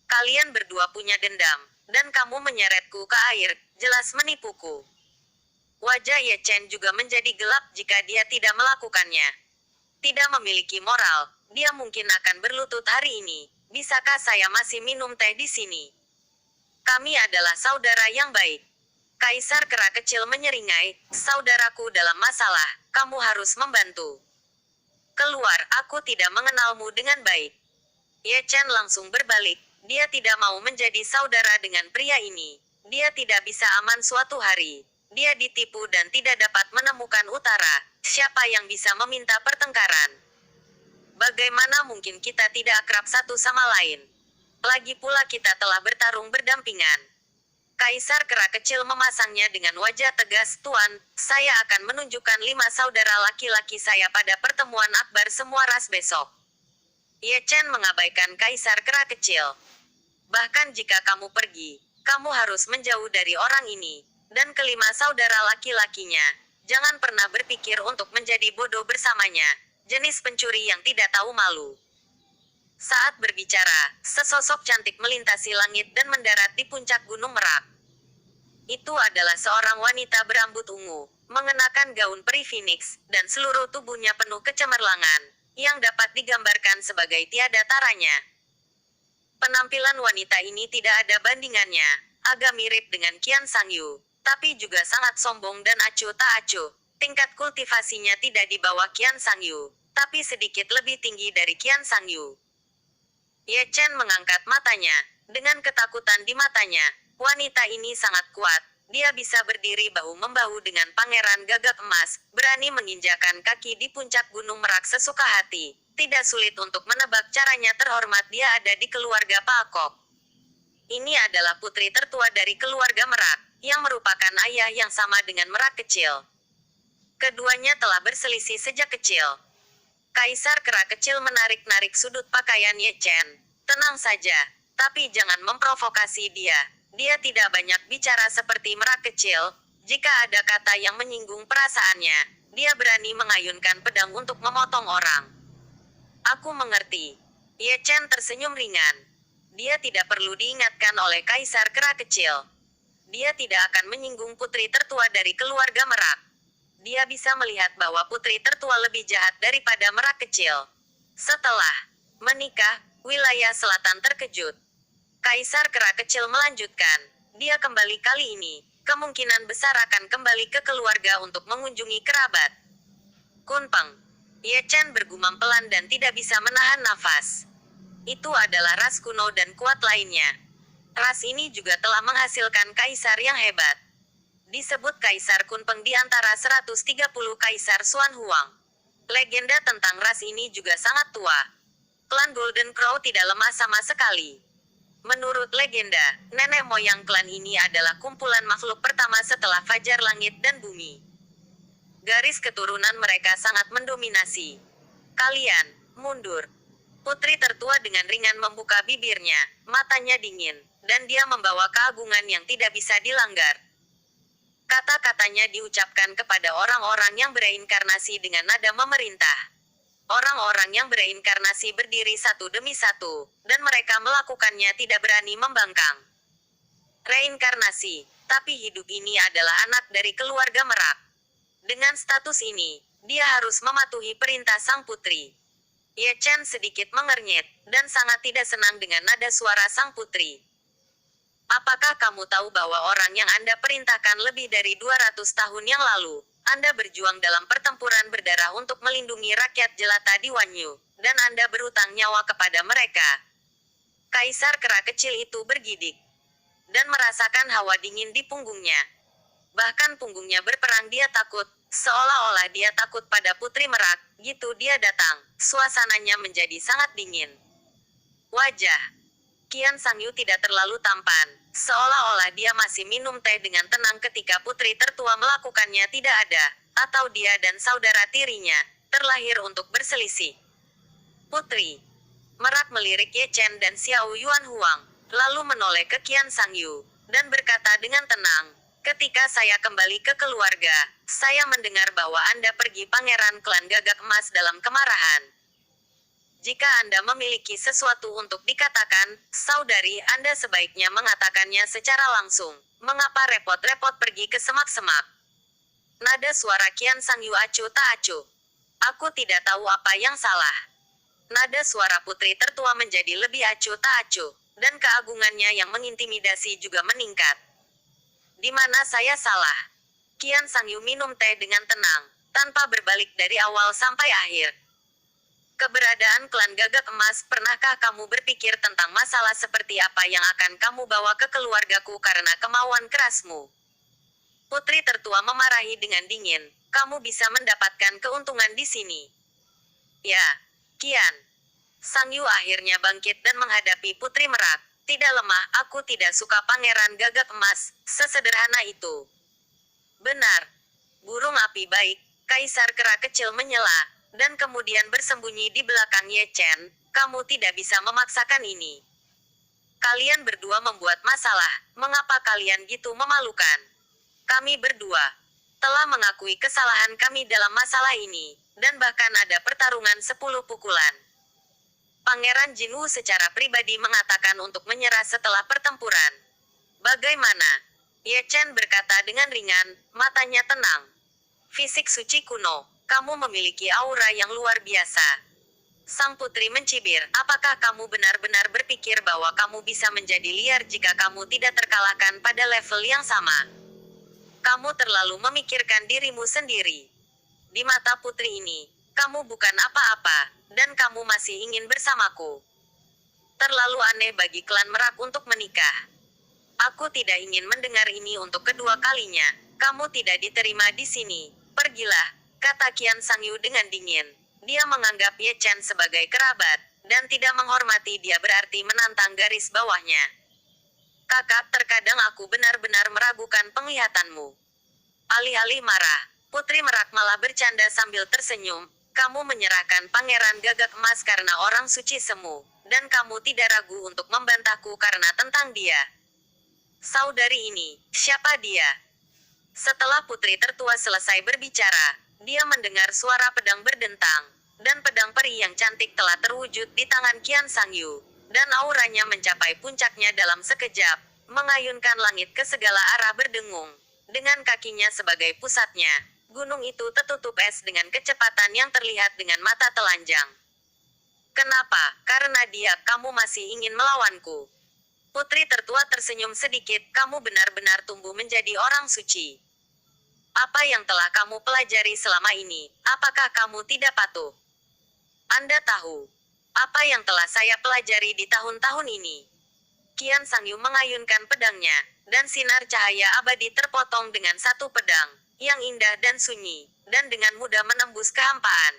Kalian berdua punya dendam, dan kamu menyeretku ke air, jelas menipuku. Wajah Ye Chen juga menjadi gelap jika dia tidak melakukannya. Tidak memiliki moral, dia mungkin akan berlutut hari ini. Bisakah saya masih minum teh di sini? Kami adalah saudara yang baik. Kaisar Kera kecil menyeringai, saudaraku dalam masalah, kamu harus membantu. Keluar, aku tidak mengenalmu dengan baik. Ye Chen langsung berbalik, dia tidak mau menjadi saudara dengan pria ini. Dia tidak bisa aman suatu hari. Dia ditipu dan tidak dapat menemukan utara. Siapa yang bisa meminta pertengkaran? Bagaimana mungkin kita tidak akrab satu sama lain? Lagi pula kita telah bertarung berdampingan. Kaisar Kera kecil memasangnya dengan wajah tegas, Tuan, saya akan menunjukkan 5 saudara laki-laki saya pada pertemuan akbar semua ras besok. Ye Chen mengabaikan Kaisar Kera kecil. Bahkan jika kamu pergi, kamu harus menjauh dari orang ini. Dan kelima saudara laki-lakinya, jangan pernah berpikir untuk menjadi bodoh bersamanya, jenis pencuri yang tidak tahu malu. Saat berbicara, sesosok cantik melintasi langit dan mendarat di puncak Gunung Merak. Itu adalah seorang wanita berambut ungu, mengenakan gaun peri Phoenix, dan seluruh tubuhnya penuh kecemerlangan, yang dapat digambarkan sebagai tiada taranya. Penampilan wanita ini tidak ada bandingannya, agak mirip dengan Qian Sangyu, tapi juga sangat sombong dan acuh tak acuh. Tingkat kultivasinya tidak di bawah Qian Sangyu, tapi sedikit lebih tinggi dari Qian Sangyu. Ye Chen mengangkat matanya. Dengan ketakutan di matanya, wanita ini sangat kuat. Dia bisa berdiri bahu-membahu dengan Pangeran Gagak Emas, berani menginjakan kaki di puncak Gunung Merak sesuka hati. Tidak sulit untuk menebak caranya terhormat dia ada di keluarga Pak Kok. Ini adalah putri tertua dari keluarga Merak, yang merupakan ayah yang sama dengan Merak kecil. Keduanya telah berselisih sejak kecil. Kaisar Kera kecil menarik-narik sudut pakaian Ye Chen. Tenang saja, tapi jangan memprovokasi dia. Dia tidak banyak bicara seperti Merak kecil. Jika ada kata yang menyinggung perasaannya, dia berani mengayunkan pedang untuk memotong orang. Aku mengerti. Ye Chen tersenyum ringan. Dia tidak perlu diingatkan oleh Kaisar Kera kecil. Dia tidak akan menyinggung putri tertua dari keluarga Merak. Dia bisa melihat bahwa putri tertua lebih jahat daripada Merak kecil. Setelah menikah, wilayah selatan terkejut. Kaisar Kera kecil melanjutkan. Dia kembali kali ini, kemungkinan besar akan kembali ke keluarga untuk mengunjungi kerabat. Kunpeng. Ye Chen bergumam pelan dan tidak bisa menahan nafas. Itu adalah ras kuno dan kuat lainnya. Ras ini juga telah menghasilkan kaisar yang hebat. Disebut Kaisar Kunpeng di antara 130 Kaisar Xuan Huang. Legenda tentang ras ini juga sangat tua. Klan Golden Crow tidak lemah sama sekali. Menurut legenda, nenek moyang klan ini adalah kumpulan makhluk pertama setelah fajar langit dan bumi. Garis keturunan mereka sangat mendominasi. Kalian, mundur. Putri tertua dengan ringan membuka bibirnya, matanya dingin, dan dia membawa keagungan yang tidak bisa dilanggar. Kata-katanya diucapkan kepada orang-orang yang bereinkarnasi dengan nada memerintah. Orang-orang yang bereinkarnasi berdiri satu demi satu, dan mereka melakukannya tidak berani membangkang. Reinkarnasi, tapi hidup ini adalah anak dari keluarga Merak. Dengan status ini, dia harus mematuhi perintah sang putri. Ye Chen sedikit mengernyit, dan sangat tidak senang dengan nada suara sang putri. Apakah kamu tahu bahwa orang yang Anda perintahkan lebih dari 200 tahun yang lalu, Anda berjuang dalam pertempuran berdarah untuk melindungi rakyat jelata di Wanyu, dan Anda berutang nyawa kepada mereka? Kaisar Kera kecil itu bergidik, dan merasakan hawa dingin di punggungnya. Bahkan punggungnya berperang, dia takut, seolah-olah dia takut pada Putri Merak. Gitu dia datang, suasananya menjadi sangat dingin. Wajah Qian Sangyu tidak terlalu tampan, seolah-olah dia masih minum teh dengan tenang ketika putri tertua melakukannya tidak ada, atau dia dan saudara tirinya, terlahir untuk berselisih. Putri Merak melirik Ye Chen dan Xiao Yuan Huang, lalu menoleh ke Qian Sangyu, dan berkata dengan tenang, ketika saya kembali ke keluarga, saya mendengar bahwa Anda pergi Pangeran Klan Gagak Emas dalam kemarahan. Jika Anda memiliki sesuatu untuk dikatakan, saudari, Anda sebaiknya mengatakannya secara langsung. Mengapa repot-repot pergi ke semak-semak? Nada suara Qian Sangyu acuh tak acuh. Aku tidak tahu apa yang salah. Nada suara putri tertua menjadi lebih acuh tak acuh, dan keagungannya yang mengintimidasi juga meningkat. Di mana saya salah? Qian Sangyu minum teh dengan tenang, tanpa berbalik dari awal sampai akhir. Keberadaan klan Gagak Emas, pernahkah kamu berpikir tentang masalah seperti apa yang akan kamu bawa ke keluargaku karena kemauan kerasmu? Putri tertua memarahi dengan dingin, kamu bisa mendapatkan keuntungan di sini. Ya, Qian. Sangyu akhirnya bangkit dan menghadapi Putri Merak. Tidak lemah, aku tidak suka Pangeran Gagak Emas, sesederhana itu. Benar. Burung api baik, Kaisar Kera kecil menyela, dan kemudian bersembunyi di belakang Ye Chen. Kamu tidak bisa memaksakan ini. Kalian berdua membuat masalah, mengapa kalian gitu memalukan? Kami berdua telah mengakui kesalahan kami dalam masalah ini, dan bahkan ada pertarungan 10 pukulan. Pangeran Jinwu secara pribadi mengatakan untuk menyerah setelah pertempuran. Bagaimana? Ye Chen berkata dengan ringan, matanya tenang. Fisik suci kuno. Kamu memiliki aura yang luar biasa. Sang putri mencibir, apakah kamu benar-benar berpikir bahwa kamu bisa menjadi liar jika kamu tidak terkalahkan pada level yang sama? Kamu terlalu memikirkan dirimu sendiri. Di mata putri ini, Kamu bukan apa-apa, dan kamu masih ingin bersamaku. Terlalu aneh bagi klan Merak untuk menikah. Aku tidak ingin mendengar ini untuk kedua kalinya. Kamu tidak diterima di sini. Pergilah, kata Qian Sangyu dengan dingin. Dia menganggap Ye Chen sebagai kerabat, dan tidak menghormati dia berarti menantang garis bawahnya. Kakak, terkadang aku benar-benar meragukan penglihatanmu. Alih-alih marah, Putri Merak malah bercanda sambil tersenyum. Kamu menyerahkan Pangeran Gagak Emas karena orang suci semu, dan kamu tidak ragu untuk membantahku karena tentang dia. Saudari ini, siapa dia? Setelah putri tertua selesai berbicara, dia mendengar suara pedang berdentang, dan pedang peri yang cantik telah terwujud di tangan Qian Sangyu, dan auranya mencapai puncaknya dalam sekejap, mengayunkan langit ke segala arah berdengung. Dengan kakinya sebagai pusatnya, gunung itu tertutup es dengan kecepatan yang terlihat dengan mata telanjang. Kenapa? Karena dia, kamu masih ingin melawanku. Putri tertua tersenyum sedikit, kamu benar-benar tumbuh menjadi orang suci. Apa yang telah kamu pelajari selama ini, apakah kamu tidak patuh? Anda tahu apa yang telah saya pelajari di tahun-tahun ini? Qian Sangyu mengayunkan pedangnya, dan sinar cahaya abadi terpotong dengan satu pedang, yang indah dan sunyi, dan dengan mudah menembus kehampaan.